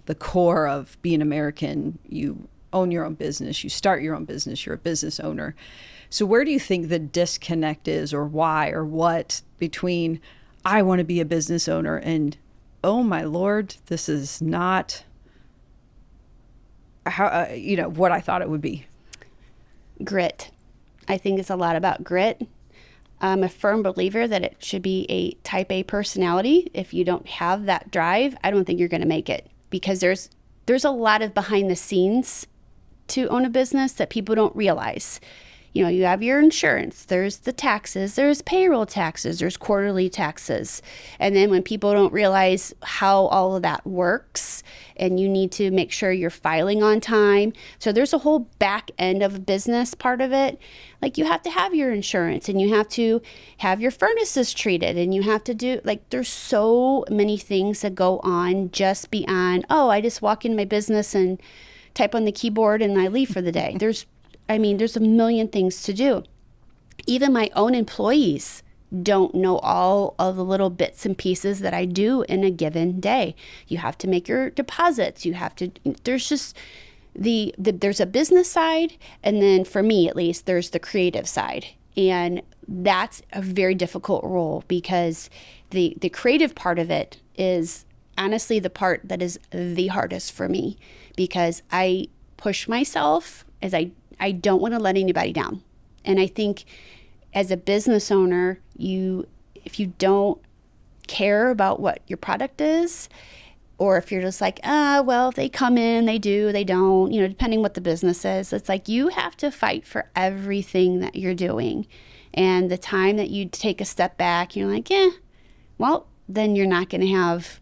the core of being American. You own your own business, you start your own business, you're a business owner. So where do you think the disconnect is, or why, or what, between I want to be a business owner and, oh my Lord, this is not how what I thought it would be? Grit. I think it's a lot about grit. I'm a firm believer that it should be a type A personality. If you don't have that drive, I don't think you're going to make it, because there's a lot of behind the scenes to own a business that people don't realize. You have your insurance, there's the taxes, there's payroll taxes, there's quarterly taxes. And then when people don't realize how all of that works, and you need to make sure you're filing on time. So there's a whole back end of a business part of it. Like, you have to have your insurance, and you have to have your furnaces treated, and you have to do, like, there's so many things that go on just beyond, oh, I just walk in my business and type on the keyboard and I leave for the day. There's a million things to do. Even my own employees don't know all of the little bits and pieces that I do in a given day. You have to make your deposits. There's just there's a business side. And then for me, at least, there's the creative side. And that's a very difficult role because the creative part of it is honestly the part that is the hardest for me because I push myself as I don't want to let anybody down. And I think as a business owner, if you don't care about what your product is, or if you're just like, well, they come in, they do, they don't, depending what the business is, it's like you have to fight for everything that you're doing. And the time that you take a step back, you're like, well, then you're not going to have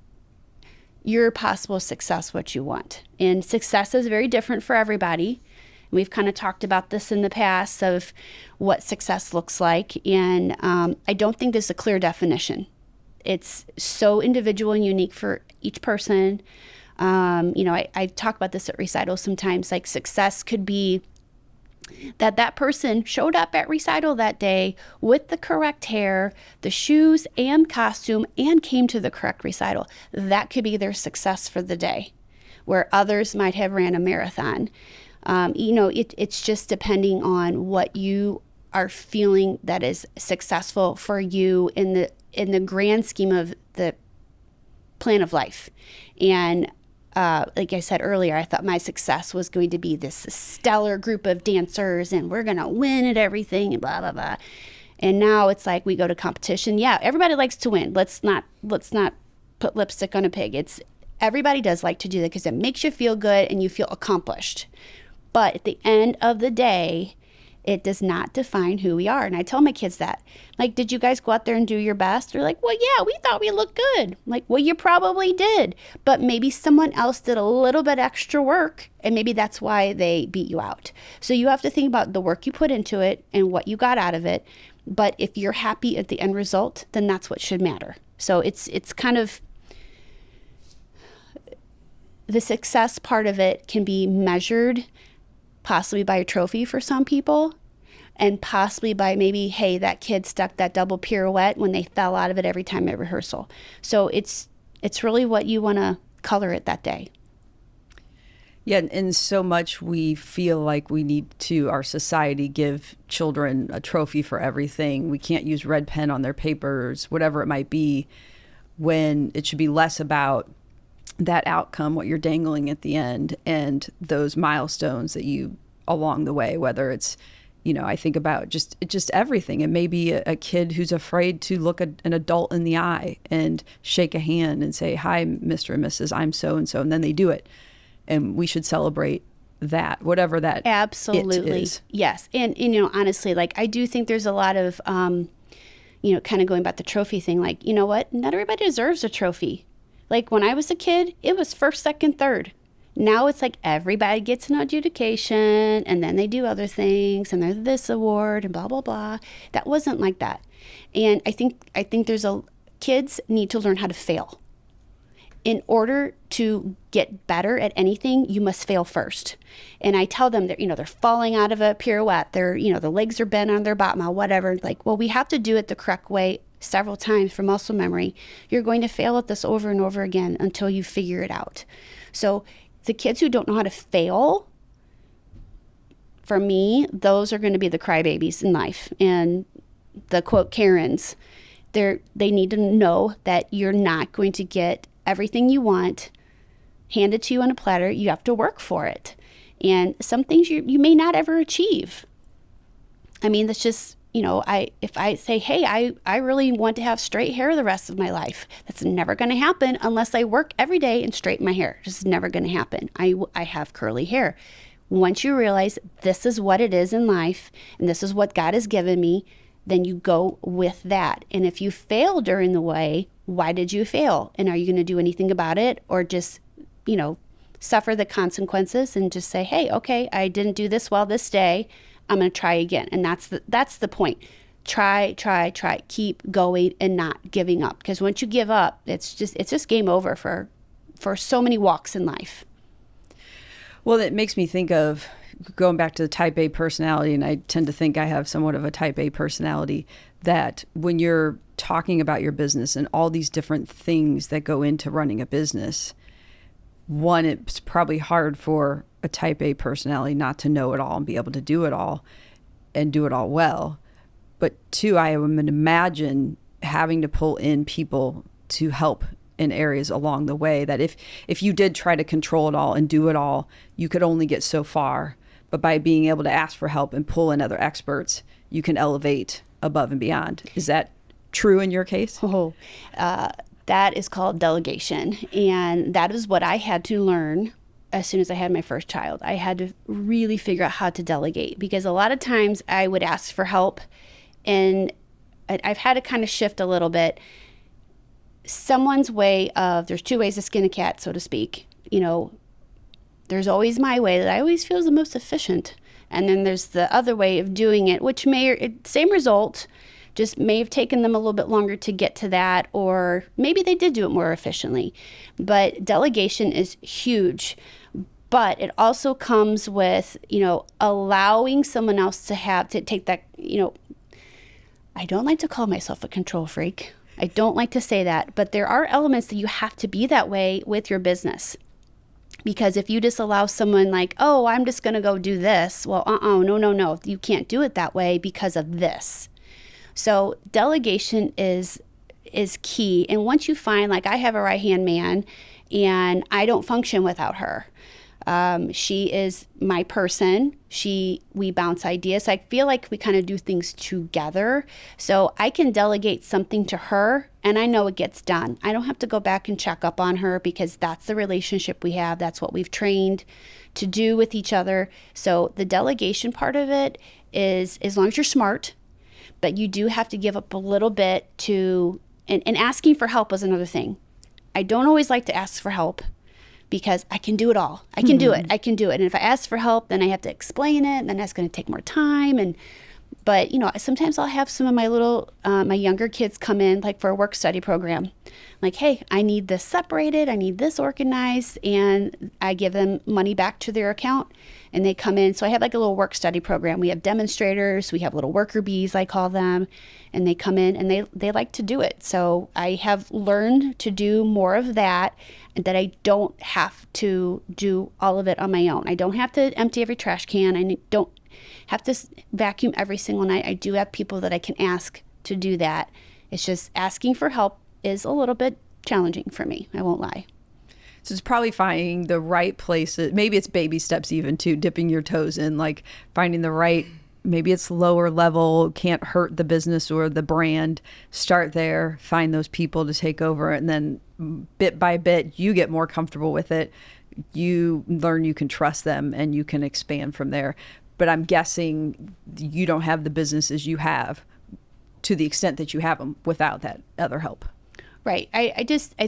your possible success what you want. And success is very different for everybody. We've kind of talked about this in the past of what success looks like. And I don't think there's a clear definition. It's so individual and unique for each person. I talk about this at recitals sometimes, like success could be that person showed up at recital that day with the correct hair, the shoes and costume, and came to the correct recital. That could be their success for the day, where others might have ran a marathon. It's just depending on what you are feeling that is successful for you in the grand scheme of the plan of life. And like I said earlier, I thought my success was going to be this stellar group of dancers and we're going to win at everything and blah, blah, blah. And now it's like we go to competition. Yeah, everybody likes to win. Let's not put lipstick on a pig. Everybody does like to do that because it makes you feel good and you feel accomplished. But at the end of the day, it does not define who we are. And I tell my kids that. Like, did you guys go out there and do your best? They're like, well, yeah, we thought we looked good. I'm like, well, you probably did. But maybe someone else did a little bit extra work, and maybe that's why they beat you out. So you have to think about the work you put into it and what you got out of it. But if you're happy at the end result, then that's what should matter. So it's kind of the success part of it can be measured possibly by a trophy for some people, and possibly by maybe, hey, that kid stuck that double pirouette when they fell out of it every time at rehearsal. So it's really what you want to color it that day. Yeah, and so much we feel like we need to, our society, give children a trophy for everything. We can't use red pen on their papers, whatever it might be, when it should be less about that outcome, what you're dangling at the end, and those milestones that you along the way, whether it's, I think about just everything. It may be a kid who's afraid to look at an adult in the eye and shake a hand and say, hi, Mr. and Mrs. I'm so-and-so, and then they do it. And we should celebrate that, whatever that absolutely it is. Yes. And honestly, like, I do think there's a lot of, kind of going back the trophy thing, like, you know what? Not everybody deserves a trophy. Like when I was a kid, it was first, second, third. Now it's like everybody gets an adjudication and then they do other things and there's this award and blah, blah, blah. That wasn't like that. And I think kids need to learn how to fail. In order to get better at anything, you must fail first. And I tell them that, they're falling out of a pirouette. They're, the legs are bent on their bottom or whatever. Like, well, we have to do it the correct way several times for muscle memory. You're going to fail at this over and over again until you figure it out. So the kids who don't know how to fail, for me, those are going to be the crybabies in life. And the quote Karens, they need to know that you're not going to get everything you want handed to you on a platter. You have to work for it. And some things you may not ever achieve. I mean, that's just, if I say, hey, I really want to have straight hair the rest of my life, that's never going to happen unless I work every day and straighten my hair. It's just never going to happen. I have curly hair. Once you realize this is what it is in life and this is what God has given me, then you go with that. And if you fail during the way, why did you fail? And are you going to do anything about it, or just, suffer the consequences and just say, hey, okay, I didn't do this well this day. I'm going to try again. And that's the point. Try, keep going and not giving up. Because once you give up, it's just game over for so many walks in life. Well, it makes me think of going back to the type A personality, and I tend to think I have somewhat of a type A personality, that when you're talking about your business and all these different things that go into running a business, one, it's probably hard for a type A personality not to know it all and be able to do it all and do it all well. But two, I would imagine having to pull in people to help in areas along the way, that if you did try to control it all and do it all, you could only get so far. But by being able to ask for help and pull in other experts, you can elevate above and beyond. Is that true in your case? That is called delegation. And that is what I had to learn as soon as I had my first child. I had to really figure out how to delegate, because a lot of times I would ask for help, and I've had to kind of shift a little bit. Someone's way of, there's two ways to skin a cat, so to speak. There's always my way that I always feel is the most efficient. And then there's the other way of doing it, which same result, just may have taken them a little bit longer to get to that, or maybe they did do it more efficiently. But delegation is huge. But it also comes with, allowing someone else to take that, I don't like to call myself a control freak. I don't like to say that, but there are elements that you have to be that way with your business. Because if you just allow someone like, oh, I'm just going to go do this. Well, no. You can't do it that way because of this. So delegation is key. And once you find, like, I have a right-hand man and I don't function without her. She is my person. We bounce ideas. I feel like we kind of do things together. So I can delegate something to her and I know it gets done. I don't have to go back and check up on her, because that's the relationship we have. That's what we've trained to do with each other. So the delegation part of it is, as long as you're smart, but you do have to give up a little bit to, and asking for help is another thing. I don't always like to ask for help, because I can do it all. I can do it. And if I ask for help, then I have to explain it, and then that's going to take more time. But sometimes I'll have some of my my younger kids come in, like for a work study program. Like, hey, I need this separated. I need this organized. And I give them money back to their account, and they come in. So I have like a little work study program. We have demonstrators. We have little worker bees, I call them. And they come in and they like to do it. So I have learned to do more of that, and that I don't have to do all of it on my own. I don't have to empty every trash can. I don't have to vacuum every single night. I do have people that I can ask to do that. It's just asking for help is a little bit challenging for me. I won't lie. So it's probably finding the right places. Maybe it's baby steps even too, dipping your toes in, like finding the right, maybe it's lower level, can't hurt the business or the brand. Start there, find those people to take over, and then bit by bit, you get more comfortable with it. You learn you can trust them, and you can expand from there. But I'm guessing you don't have the businesses you have to the extent that you have them without that other help. Right.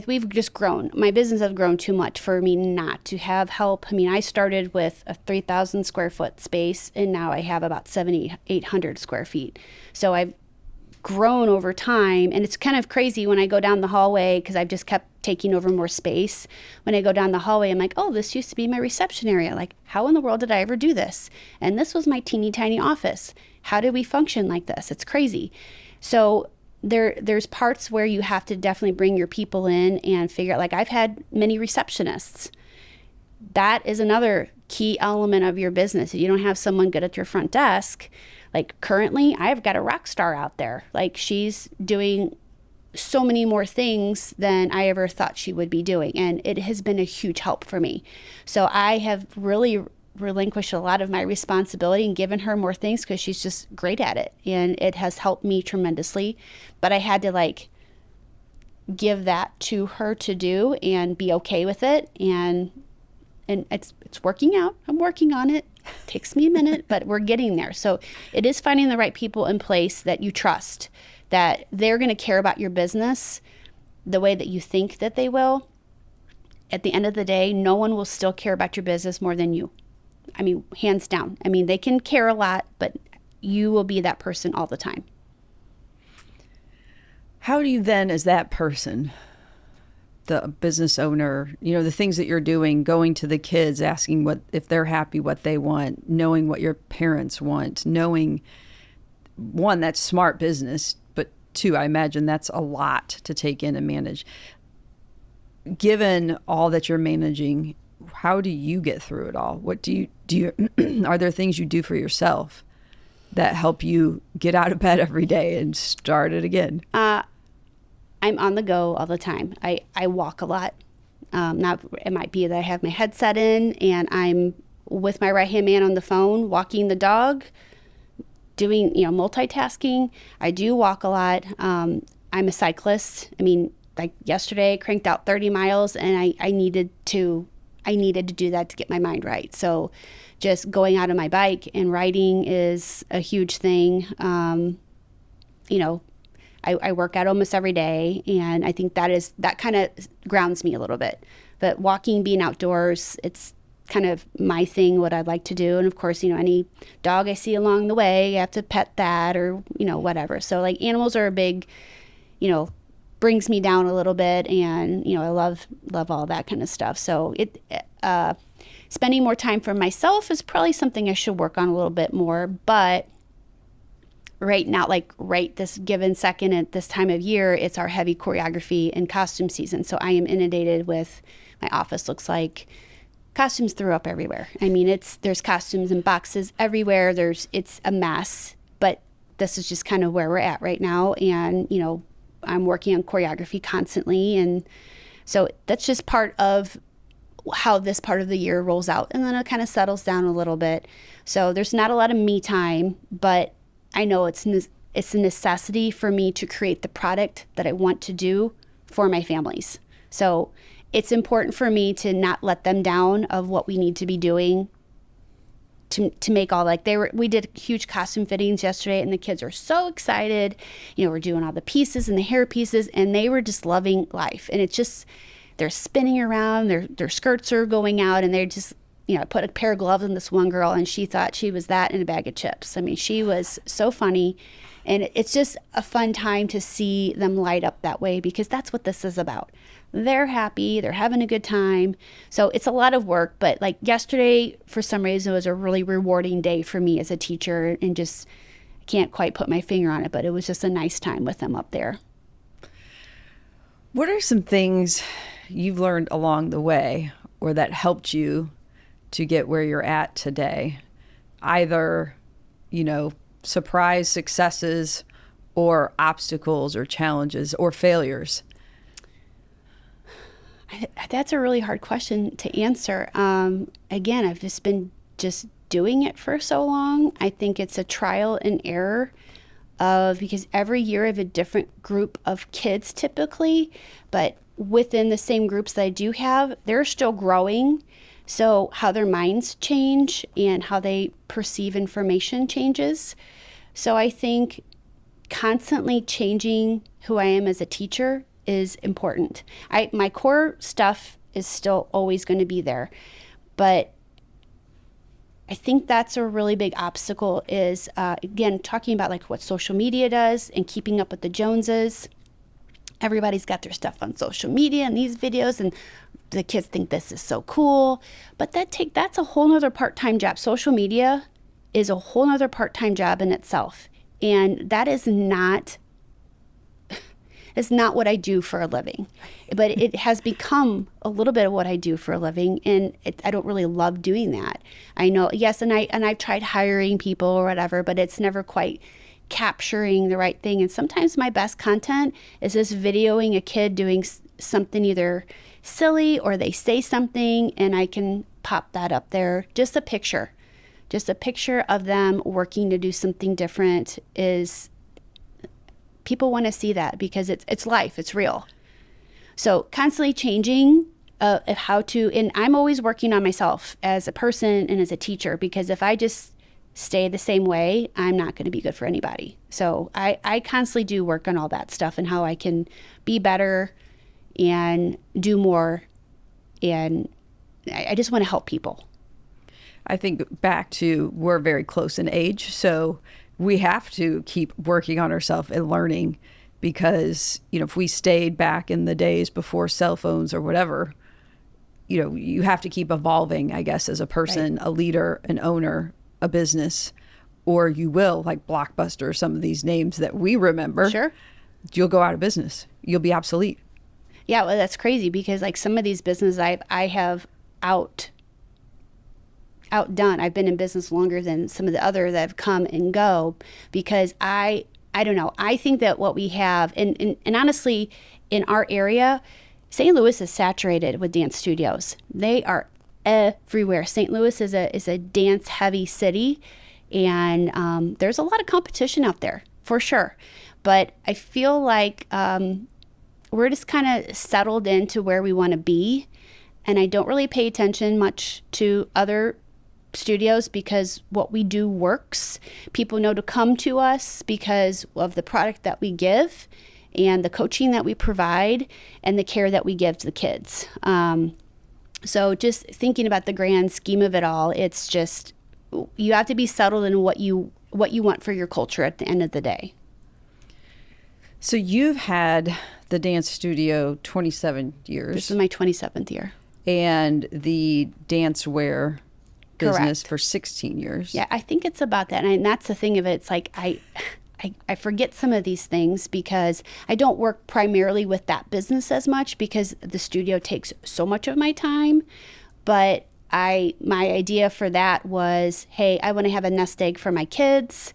We've just grown. My business has grown too much for me not to have help. I mean, I started with a 3,000 square foot space, and now I have about 7,800 square feet. So I've grown over time, and it's kind of crazy when I go down the hallway, because I've just kept taking over more space. When I go down the hallway, I'm like, oh, this used to be my reception area. Like, how in the world did I ever do this? And this was my teeny tiny office. How did we function like this? It's crazy. So there's parts where you have to definitely bring your people in and figure out, like, I've had many receptionists. That is another key element of your business. If you don't have someone good at your front desk, like currently I've got a rock star out there. Like, she's doing so many more things than I ever thought she would be doing. And it has been a huge help for me. So I have really relinquished a lot of my responsibility and given her more things, because she's just great at it. And it has helped me tremendously. But I had to give that to her to do and be okay with it. And it's working out. I'm working on it. Takes me a minute, but we're getting there. So it is finding the right people in place that you trust, that they're going to care about your business the way that you think that they will. At the end of the day, no one will still care about your business more than you. I mean, hands down. I mean, they can care a lot, but you will be that person all the time. How do you then, as that person, the business owner, the things that you're doing, going to the kids, asking what if they're happy, what they want, knowing what your parents want, knowing, one, that's smart business, but two, I imagine that's a lot to take in and manage. Given all that you're managing, how do you get through it all? What do you are there things you do for yourself that help you get out of bed every day and start it again? I'm on the go all the time. I walk a lot. It might be that I have my headset in and I'm with my right-hand man on the phone, walking the dog, doing, multitasking. I do walk a lot. I'm a cyclist. I mean, like yesterday, I cranked out 30 miles and I needed to do that to get my mind right. So just going out on my bike and riding is a huge thing. I work out almost every day, and I think that kind of grounds me a little bit. But walking, being outdoors, it's kind of my thing, what I'd like to do. And of course, any dog I see along the way, I have to pet that or, whatever. So like animals are a big, brings me down a little bit, and, I love all that kind of stuff. So spending more time for myself is probably something I should work on a little bit more, but right now, like right this given second at this time of year, it's our heavy choreography and costume season. So I am inundated with, my office looks like costumes threw up everywhere. I mean, there's costumes in boxes everywhere. It's a mess, but this is just kind of where we're at right now. And, I'm working on choreography constantly. And so that's just part of how this part of the year rolls out. And then it kind of settles down a little bit. So there's not a lot of me time, but I know it's a necessity for me to create the product that I want to do for my families. So it's important for me to not let them down of what we need to be doing to make all, like we did huge costume fittings yesterday, and the kids are so excited. We're doing all the pieces and the hair pieces, and they were just loving life. And it's just, they're spinning around, their skirts are going out, and they're just, I put a pair of gloves on this one girl, and she thought she was that in a bag of chips. I mean, she was so funny. And it's just a fun time to see them light up that way, because that's what this is about. They're happy, they're having a good time. So it's a lot of work, but like yesterday, for some reason, it was a really rewarding day for me as a teacher, and just, I can't quite put my finger on it, but it was just a nice time with them up there. What are some things you've learned along the way or that helped you to get where you're at today? Either, surprise successes or obstacles or challenges or failures? That's a really hard question to answer. Again, I've just been doing it for so long. I think it's a trial and error because every year I have a different group of kids typically, but within the same groups that I do have, they're still growing. So how their minds change and how they perceive information changes. So I think constantly changing who I am as a teacher is important. My core stuff is still always going to be there, but I think that's a really big obstacle is, again, talking about like what social media does and keeping up with the Joneses. Everybody's got their stuff on social media and these videos, and the kids think this is so cool, but that's a whole nother part-time job. Social media is a whole nother part-time job in itself. And that is not what I do for a living, but it has become a little bit of what I do for a living. And I don't really love doing that. I know, yes. And I've tried hiring people or whatever, but it's never quite capturing the right thing. And sometimes my best content is just videoing a kid doing something either silly or they say something, and I can pop that up there. Just a picture of them working to do something different is, people want to see that because it's life, it's real. So constantly changing how to, and I'm always working on myself as a person and as a teacher, because if I just stay the same way, I'm not going to be good for anybody. So I constantly do work on all that stuff and how I can be better and do more. And I just want to help people. I think back to, we're very close in age, so we have to keep working on ourselves and learning because, if we stayed back in the days before cell phones or whatever, you have to keep evolving, I guess, as a person, right. A leader, an owner, a business, or you will, like Blockbuster, some of these names that we remember, sure, you'll go out of business. You'll be obsolete. Yeah, well, that's crazy because like some of these businesses I have outdone. I've been in business longer than some of the other that have come and go because I don't know. I think that what we have, and honestly, in our area, St. Louis is saturated with dance studios. They are everywhere. St. Louis is a dance-heavy city, and there's a lot of competition out there, for sure. But I feel like we're just kind of settled into where we want to be, and I don't really pay attention much to other studios because what we do works. People know to come to us because of the product that we give and the coaching that we provide and the care that we give to the kids. So just thinking about the grand scheme of it all, it's just you have to be settled in what you want for your culture at the end of the day. So you've had the dance studio 27 years. This is my 27th year. And the dancewear business Correct. For 16 years. Yeah, I think it's about that. And that's the thing of it. It's like I forget some of these things because I don't work primarily with that business as much because the studio takes so much of my time. But my idea for that was, hey, I want to have a nest egg for my kids.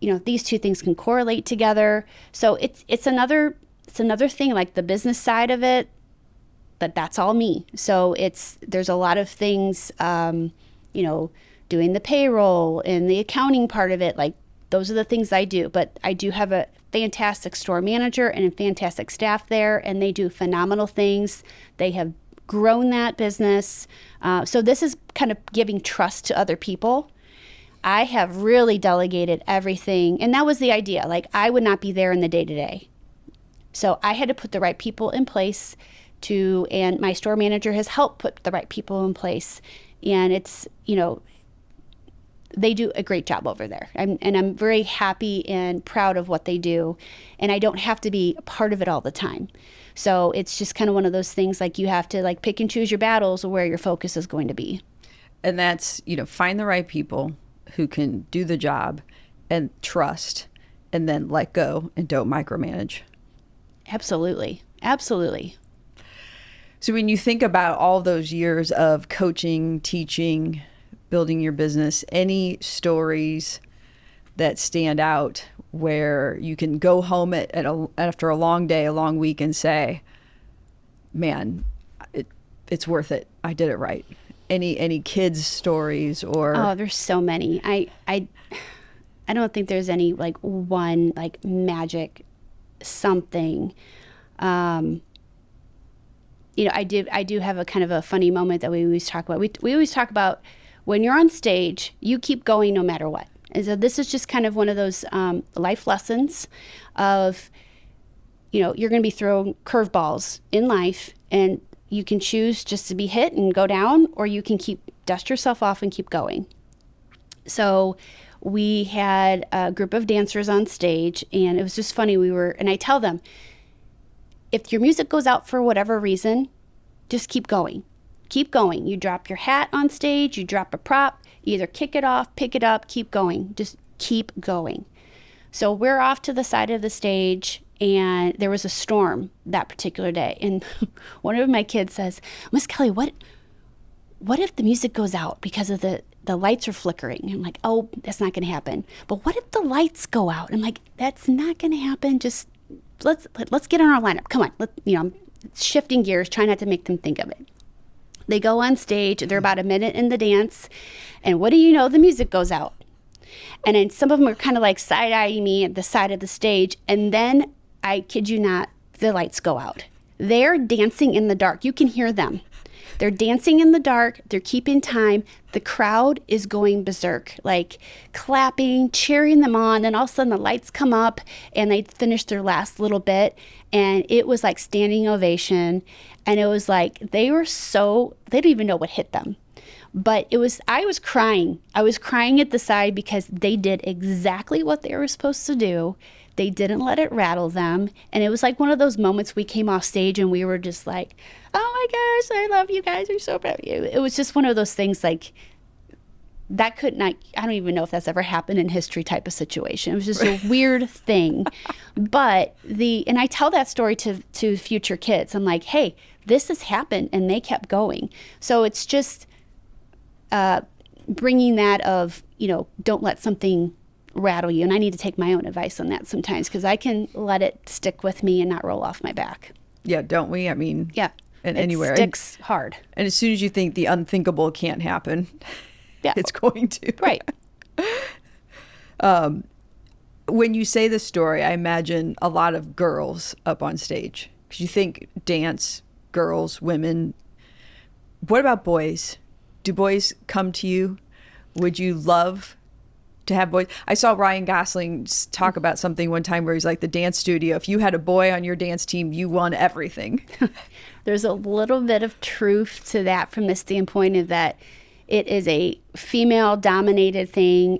These two things can correlate together. So it's another thing, like the business side of it, that's all me. So there's a lot of things, doing the payroll and the accounting part of it, like those are the things I do. But I do have a fantastic store manager and a fantastic staff there, and they do phenomenal things. They have grown that business. So this is kind of giving trust to other people. I have really delegated everything, and that was the idea. Like I would not be there in the day-to-day. So I had to put the right people in place and my store manager has helped put the right people in place. And it's, they do a great job over there. I'm very happy and proud of what they do. And I don't have to be a part of it all the time. So it's just kind of one of those things like you have to like pick and choose your battles or where your focus is going to be. And that's, find the right people who can do the job and trust and then let go and don't micromanage. Absolutely. Absolutely. So when you think about all those years of coaching, teaching, building your business, any stories that stand out where you can go home after a long day, a long week and say, man, it's worth it. I did it right. Any kids stories or? Oh, there's so many. I don't think there's any like one like magic something. I do have a kind of a funny moment that we always talk about. We always talk about when you're on stage, you keep going no matter what. And so this is just kind of one of those life lessons of, you're going to be thrown curveballs in life, and you can choose just to be hit and go down, or you can dust yourself off and keep going. So we had a group of dancers on stage, and it was just funny. And I tell them, if your music goes out for whatever reason, just keep going. Keep going. You drop your hat on stage, you drop a prop, you either kick it off, pick it up, keep going. Just keep going. So we're off to the side of the stage, and there was a storm that particular day. And one of my kids says, Miss Kelly, what if the music goes out because of the lights are flickering? I'm like, oh, that's not going to happen. But what if the lights go out? I'm like, that's not going to happen. Just let's get on our lineup. Come on. I'm shifting gears, trying not to make them think of it. They go on stage. They're about a minute in the dance. And what do you know? The music goes out. And then some of them are kind of like side-eyeing me at the side of the stage. And then, I kid you not, the lights go out. They're dancing in the dark. You can hear them. They're dancing in the dark. They're keeping time. The crowd is going berserk, like clapping, cheering them on. And all of a sudden the lights come up and they finish their last little bit. And it was like standing ovation. And it was like they didn't even know what hit them. But I was crying. I was crying at the side because they did exactly what they were supposed to do. They didn't let it rattle them. And it was like one of those moments we came off stage and we were just like, oh my gosh, I love you guys. You're so proud of you. It was just one of those things like that I don't even know if that's ever happened in history type of situation. It was just a weird thing. But and I tell that story to future kids. I'm like, hey, this has happened, and they kept going. So it's just bringing that of, don't let something rattle you. And I need to take my own advice on that sometimes, because I can let it stick with me and not roll off my back. Yeah, don't we? I mean, yeah, and anywhere. It sticks hard. And as soon as you think the unthinkable can't happen, yeah, it's going to. Right. When you say this story, I imagine a lot of girls up on stage, because you think dance, girls, women. What about boys? Do boys come to you? Would you love to have boys? I saw Ryan Gosling talk about something one time where he's like, the dance studio, if you had a boy on your dance team, you won everything. There's a little bit of truth to that, from the standpoint of that it is a female dominated thing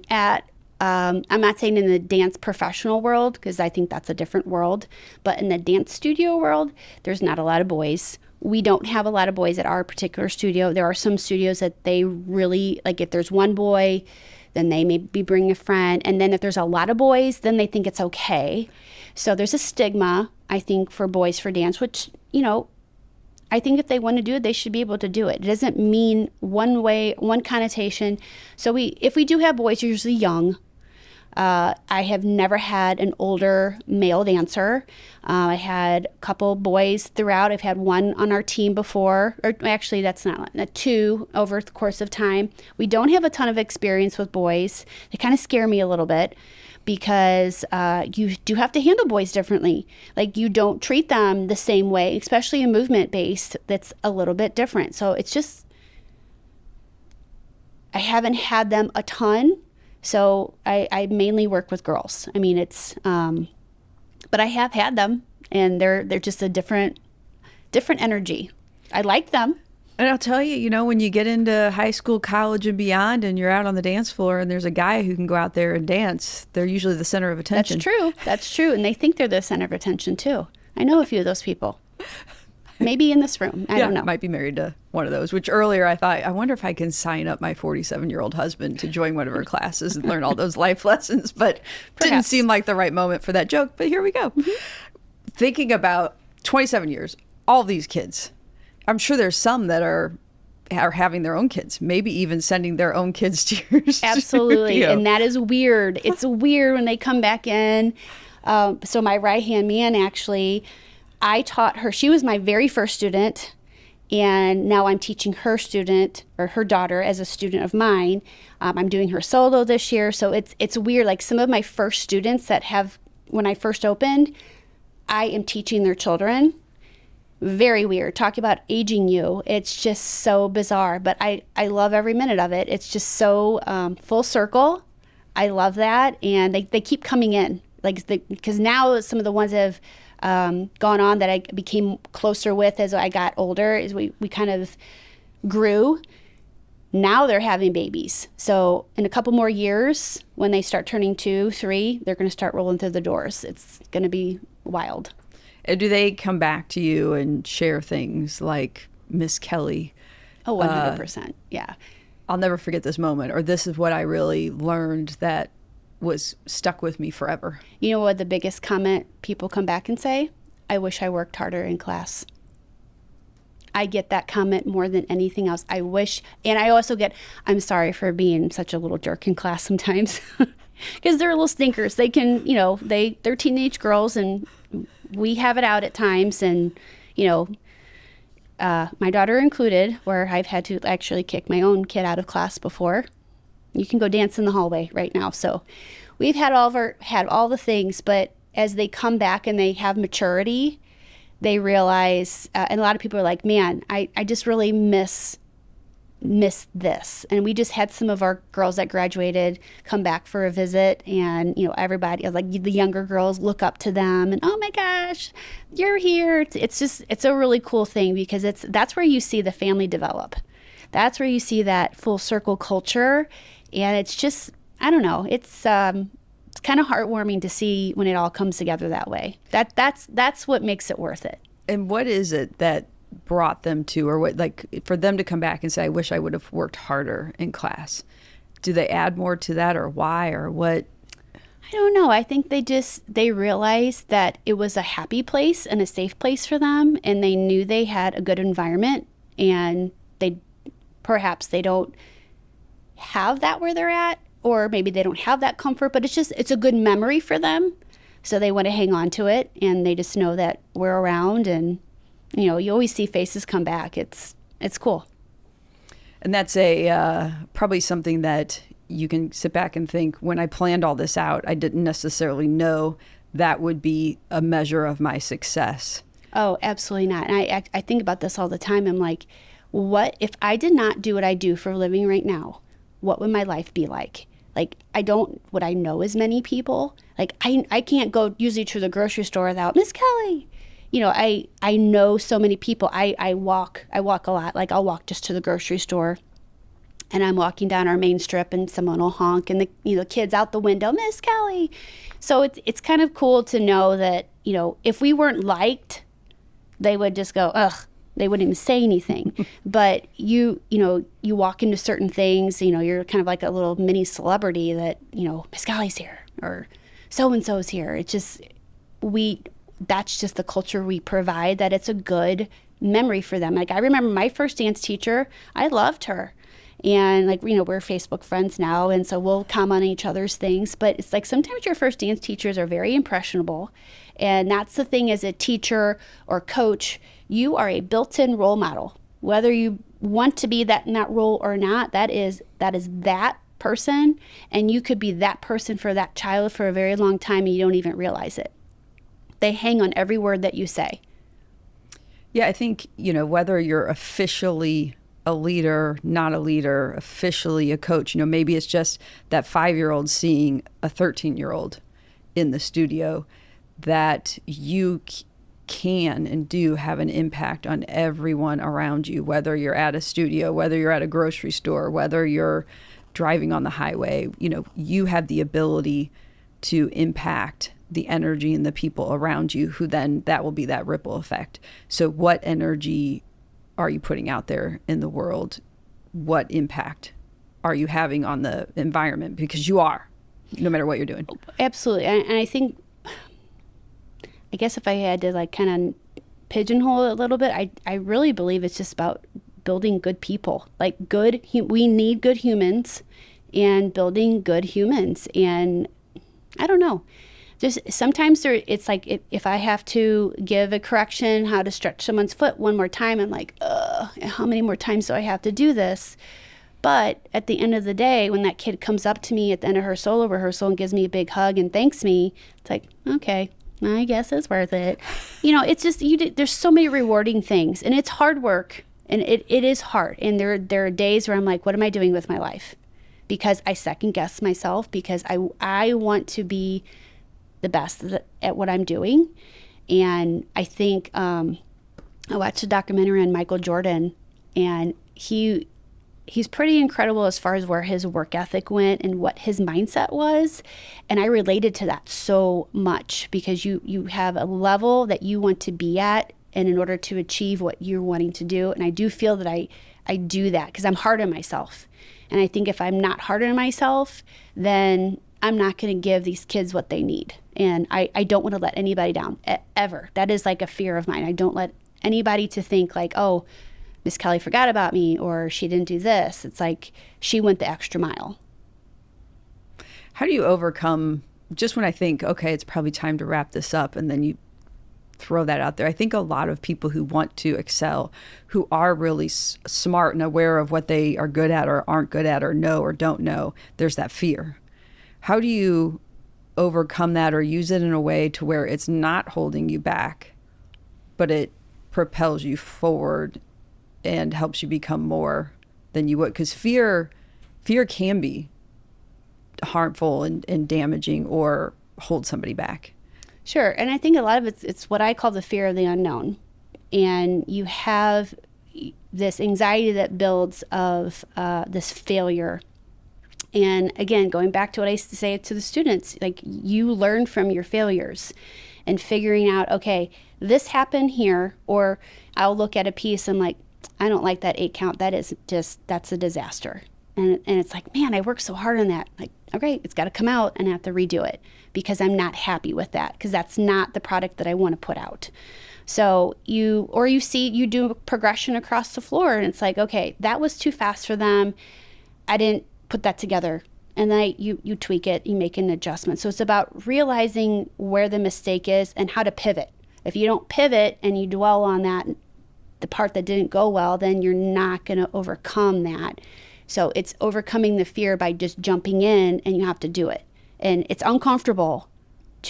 I'm not saying in the dance professional world, because I think that's a different world, but in the dance studio world, there's not a lot of boys. We don't have a lot of boys at our particular studio. There are some studios that they really, like, if there's one boy, then they maybe bring a friend. And then if there's a lot of boys, then they think it's okay. So there's a stigma, I think, for boys for dance, which, I think if they want to do it, they should be able to do it. It doesn't mean one way, one connotation. So if we do have boys, they're usually young. I have never had an older male dancer. I had a couple boys throughout. I've had one on our team before, or actually that's not, two over the course of time. We don't have a ton of experience with boys. They kind of scare me a little bit, because you do have to handle boys differently. Like, you don't treat them the same way, especially in movement-based, that's a little bit different. So it's just, I haven't had them a ton. So I mainly work with girls. I mean, but I have had them, and they're just a different energy. I like them. And I'll tell you, when you get into high school, college, and beyond, and you're out on the dance floor, and there's a guy who can go out there and dance, they're usually the center of attention. That's true. And they think they're the center of attention too. I know a few of those people. Maybe in this room. I don't know. Might be married to one of those, which earlier I thought, I wonder if I can sign up my 47-year-old husband to join one of her classes and learn all those life lessons, but didn't seem like the right moment for that joke. But here we go. Mm-hmm. Thinking about 27 years, all these kids, I'm sure there's some that are having their own kids, maybe even sending their own kids to your Absolutely. studio. And that is weird. It's weird when they come back in. So my right-hand man, actually, I taught her. She was my very first student, and now I'm teaching her student, or her daughter, as a student of mine. I'm doing her solo this year, so it's weird. Like, some of my first students when I first opened, I am teaching their children. Very weird. Talk about aging you. It's just so bizarre, but I love every minute of it. It's just so full circle. I love that, and they keep coming in, because now some of the ones that have gone on that I became closer with as I got older, is we kind of grew. Now they're having babies. So in a couple more years, when they start turning 2, 3, they're going to start rolling through the doors. It's going to be wild. Do they come back to you and share things like Miss Kelly? Oh, 100%. Yeah. I'll never forget this moment, or this is what I really learned that was stuck with me forever. You know what the biggest comment people come back and say? I wish I worked harder in class. I get that comment more than anything else. I wish, and I also get, I'm sorry for being such a little jerk in class sometimes, because they're little stinkers. They can, they're teenage girls, and we have it out at times, and, my daughter included, where I've had to actually kick my own kid out of class before. You can go dance in the hallway right now. So we've had all the things, but as they come back and they have maturity, they realize, and a lot of people are like, man, I just really miss this. And we just had some of our girls that graduated come back for a visit, and everybody, like the younger girls, look up to them, and oh my gosh, you're here. It's a really cool thing, because that's where you see the family develop. That's where you see that full circle culture. And it's just, I don't know, it's it's kind of heartwarming to see when it all comes together that way. That's what makes it worth it. And what is it that brought them to, or what, like, for them to come back and say, I wish I would have worked harder in class? Do they add more to that, or why, or what? I don't know. I think they realized that it was a happy place and a safe place for them, and they knew they had a good environment, and perhaps they don't have that where they're at, or maybe they don't have that comfort, but it's a good memory for them. So they want to hang on to it, and they just know that we're around, and you always see faces come back. It's cool. And that's probably something that you can sit back and think, when I planned all this out, I didn't necessarily know that would be a measure of my success. Oh, absolutely not. And I think about this all the time. I'm like, what if I did not do what I do for a living right now? What would my life be like? Like, would I know as many people? Like, I can't go usually to the grocery store without Miss Kelly. I know so many people. I walk a lot. Like, I'll walk just to the grocery store, and I'm walking down our main strip, and someone will honk, and the kids out the window, Miss Kelly. So it's kind of cool to know that, if we weren't liked, they would just go, ugh. They wouldn't even say anything. But you walk into certain things, you're kind of like a little mini celebrity that, Miss Kelly's here, or so-and-so's here. It's just, that's just the culture we provide, that it's a good memory for them. Like, I remember my first dance teacher, I loved her. And we're Facebook friends now, and so we'll comment on each other's things. But it's like, sometimes your first dance teachers are very impressionable. And that's the thing, as a teacher or coach, you are a built-in role model. Whether you want to be in that role or not, that is that person. And you could be that person for that child for a very long time, and you don't even realize it. They hang on every word that you say. Yeah, I think, whether you're officially a leader, not a leader, officially a coach, maybe it's just that 5-year-old seeing a 13-year-old in the studio, that you can and do have an impact on everyone around you, whether you're at a studio, whether you're at a grocery store, whether you're driving on the highway. You have the ability to impact the energy and the people around you, who then that will be that ripple effect. So what energy are you putting out there in the world? What impact are you having on the environment? Because you are, no matter what you're doing. Absolutely. And I think, I guess if I had to kind of pigeonhole it a little bit, I really believe it's just about building good people. Like, we need good humans, and building good humans. And I don't know, just sometimes it's like, if I have to give a correction, how to stretch someone's foot one more time, I'm like, how many more times do I have to do this? But at the end of the day, when that kid comes up to me at the end of her solo rehearsal and gives me a big hug and thanks me, it's like, okay, I guess it's worth it. It's just, there's so many rewarding things, and it's hard work, and it is hard. And there are days where I'm like, what am I doing with my life? Because I second guess myself, because I want to be the best at what I'm doing. And I think I watched a documentary on Michael Jordan, and he's pretty incredible as far as where his work ethic went and what his mindset was. And I related to that so much, because you have a level that you want to be at, and in order to achieve what you're wanting to do. And I do feel that I do that because I'm hard on myself. And I think if I'm not hard on myself, then I'm not going to give these kids what they need. And I don't want to let anybody down, ever. That is like a fear of mine. I don't let anybody to think like, oh, Miss Kelly forgot about me, or she didn't do this. It's like, she went the extra mile. How do you overcome, just when I think, okay, it's probably time to wrap this up, and then you throw that out there? I think a lot of people who want to excel, who are really smart and aware of what they are good at or aren't good at, or know or don't know, there's that fear. How do you overcome that, or use it in a way to where it's not holding you back, but it propels you forward and helps you become more than you would? Because fear can be harmful and damaging, or hold somebody back. Sure. And I think a lot of it's what I call the fear of the unknown. And you have this anxiety that builds of this failure. And again, going back to what I used to say to the students, like, you learn from your failures and figuring out, okay, this happened here, or I'll look at a piece and like, I don't like that 8 count. That's a disaster. And it's like, man, I worked so hard on that. Like, okay, it's got to come out and I have to redo it because I'm not happy with that, because that's not the product that I want to put out. So you do progression across the floor and it's like, okay, that was too fast for them. I didn't put that together. And then you tweak it, you make an adjustment. So it's about realizing where the mistake is and how to pivot. If you don't pivot and you dwell on that, the part that didn't go well, then you're not going to overcome that. So it's overcoming the fear by just jumping in, and you have to do it. And it's uncomfortable.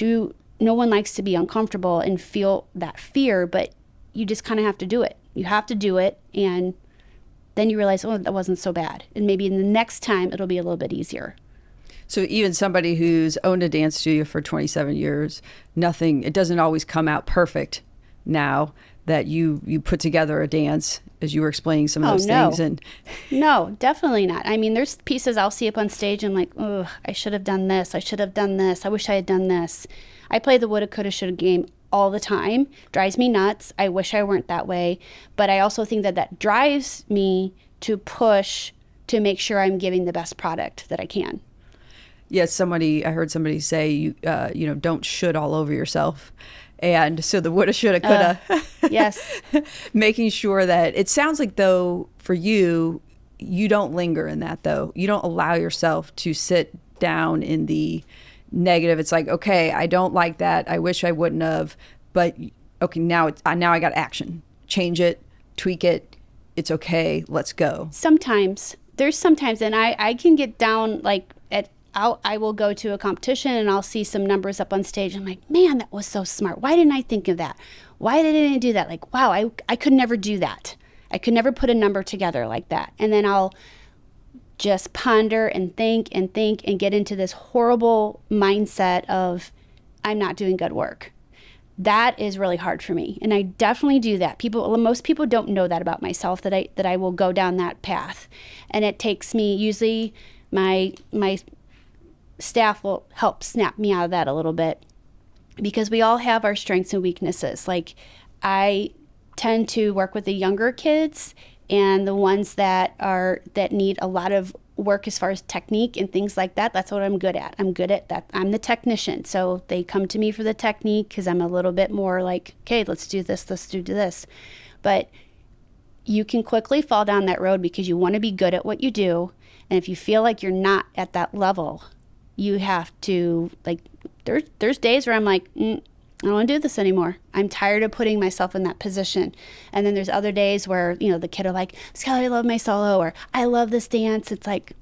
No one likes to be uncomfortable and feel that fear, but you just kind of have to do it. You have to do it, and then you realize, oh, that wasn't so bad. And maybe in the next time, it'll be a little bit easier. So even somebody who's owned a dance studio for 27 years, it doesn't always come out perfect now that you put together a dance, as you were explaining some of those things. And no, definitely not. I mean, there's pieces I'll see up on stage and like, oh, I should have done this. I should have done this. I wish I had done this. I play the woulda, coulda, shoulda game all the time. Drives me nuts. I wish I weren't that way. But I also think that drives me to push to make sure I'm giving the best product that I can. Yes, I heard somebody say, don't should all over yourself. And so the woulda, shoulda, coulda. Yes. Making sure that it sounds like, though, for you, you don't linger in that, though. You don't allow yourself to sit down in the negative. It's like, okay, I don't like that. I wish I wouldn't have. But okay, now I got action. Change it, tweak it. It's okay. Let's go. There's sometimes, and I can get down like I will go to a competition and I'll see some numbers up on stage. I'm like, man, that was so smart. Why didn't I think of that? Why didn't I do that? Like, wow, I could never do that. I could never put a number together like that. And then I'll just ponder and think and get into this horrible mindset of I'm not doing good work. That is really hard for me. And I definitely do that. Most people don't know that about myself, that I will go down that path. And it takes me, usually my staff will help snap me out of that a little bit, because we all have our strengths and weaknesses. Like, I tend to work with the younger kids and the ones that need a lot of work as far as technique and things like that. That's what I'm good at. I'm good at that. I'm the technician. So they come to me for the technique because I'm a little bit more like, okay, let's do this, let's do this. But you can quickly fall down that road because you want to be good at what you do. And if you feel like you're not at that level, you have to, like, there's days where I'm like, I don't want to do this anymore. I'm tired of putting myself in that position. And then there's other days where, the kid are like, Skylar, I love my solo, or I love this dance. It's like,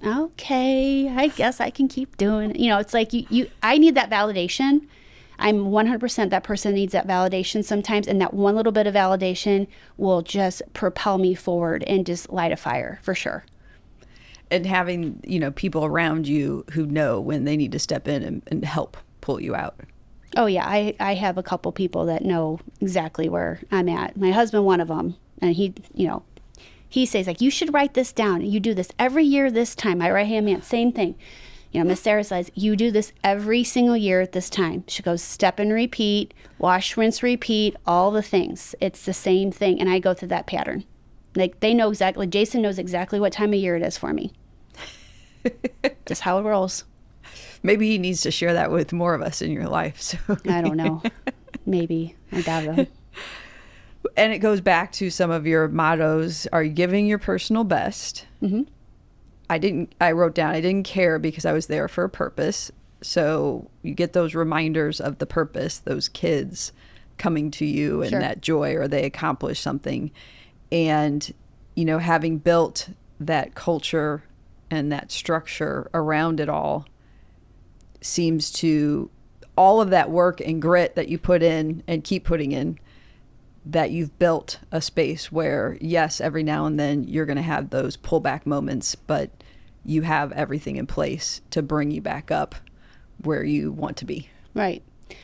okay, I guess I can keep doing it. It's like I need that validation. I'm 100% that person needs that validation sometimes. And that one little bit of validation will just propel me forward and just light a fire for sure. And having, people around you who know when they need to step in and help pull you out. Oh, yeah. I have a couple people that know exactly where I'm at. My husband, one of them, and he says, like, you should write this down. You do this every year this time. I write him, same thing. Miss Sarah says, you do this every single year at this time. She goes, step and repeat, wash, rinse, repeat, all the things. It's the same thing. And I go through that pattern. Like, they know exactly, Jason knows exactly what time of year it is for me. Just how it rolls. Maybe he needs to share that with more of us in your life. So I don't know. Maybe. I doubt it. And it goes back to some of your mottos. Are you giving your personal best? Mm-hmm. I wrote down, I didn't care because I was there for a purpose. So you get those reminders of the purpose, those kids coming to you and that joy, or they accomplish something. And, having built that culture and that structure around it all, seems to, all of that work and grit that you put in and keep putting in, that you've built a space where, yes, every now and then you're going to have those pullback moments, but you have everything in place to bring you back up where you want to be. Right.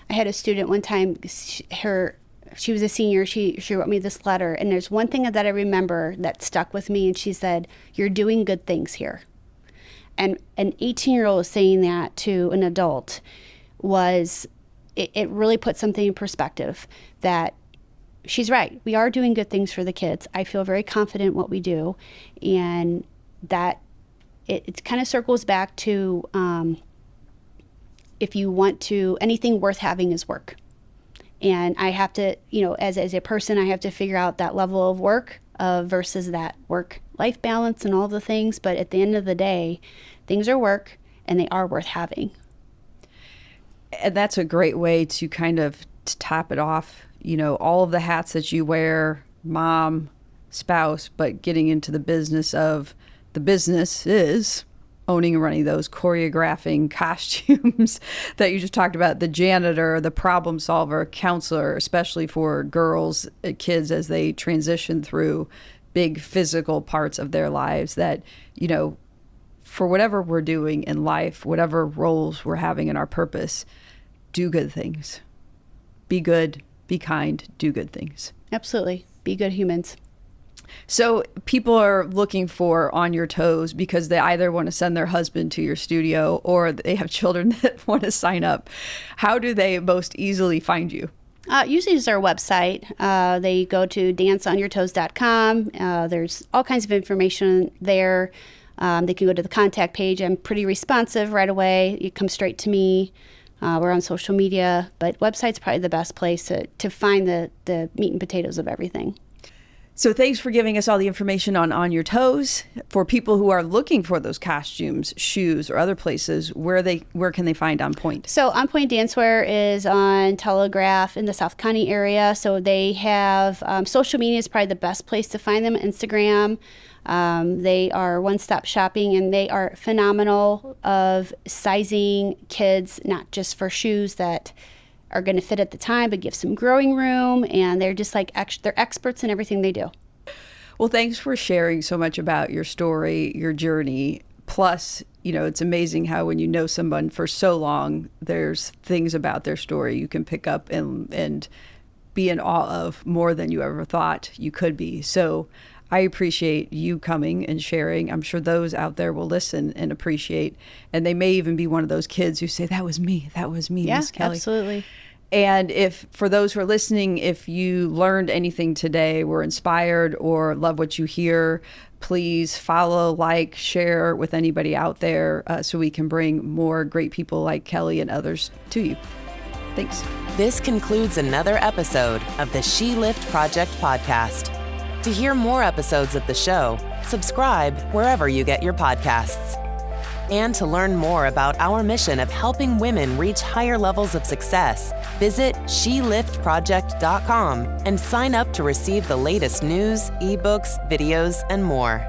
I had a student one time, she was a senior, she wrote me this letter, and there's one thing that I remember that stuck with me, and she said, you're doing good things here. And an 18-year-old saying that to an adult it really put something in perspective, that she's right. We are doing good things for the kids. I feel very confident in what we do. And that it kind of circles back to if you want to, anything worth having is work. And I have to, as a person, I have to figure out that level of work versus that work-life balance and all the things. But at the end of the day, things are work and they are worth having. And that's a great way to kind of top it off. All of the hats that you wear, mom, spouse, but getting into the business is owning and running those, choreographing costumes that you just talked about, the janitor, the problem solver, counselor, especially for girls, kids as they transition through big physical parts of their lives that, for whatever we're doing in life, whatever roles we're having in our purpose, do good things. Be good, be kind, do good things. Absolutely. Be good humans. So people are looking for On Your Toes because they either want to send their husband to your studio or they have children that want to sign up. How do they most easily find you? Usually it's our website. They go to danceonyourtoes.com. There's all kinds of information there. They can go to the contact page. I'm pretty responsive right away. You come straight to me. We're on social media, but website's probably the best place to find the meat and potatoes of everything. So thanks for giving us all the information on Your Toes. For people who are looking for those costumes, shoes, or other places, where can they find On Point? So On Point Dancewear is on Telegraph in the South County area. So they have social media is probably the best place to find them. Instagram. They are one-stop shopping, and they are phenomenal of sizing kids, not just for shoes that are going to fit at the time, but give some growing room. And they're just they're experts in everything they do. Well, thanks for sharing so much about your story, your journey. Plus, it's amazing how when you know someone for so long, there's things about their story you can pick up and be in awe of more than you ever thought you could be. So I appreciate you coming and sharing. I'm sure those out there will listen and appreciate. And they may even be one of those kids who say, that was me, Miss Kelly. Absolutely. And if, for those who are listening, if you learned anything today, were inspired, or love what you hear, please follow, like, share with anybody out there so we can bring more great people like Kelly and others to you. Thanks. This concludes another episode of the She Lift Project podcast. To hear more episodes of the show, subscribe wherever you get your podcasts. And to learn more about our mission of helping women reach higher levels of success, visit sheliftproject.com and sign up to receive the latest news, ebooks, videos, and more.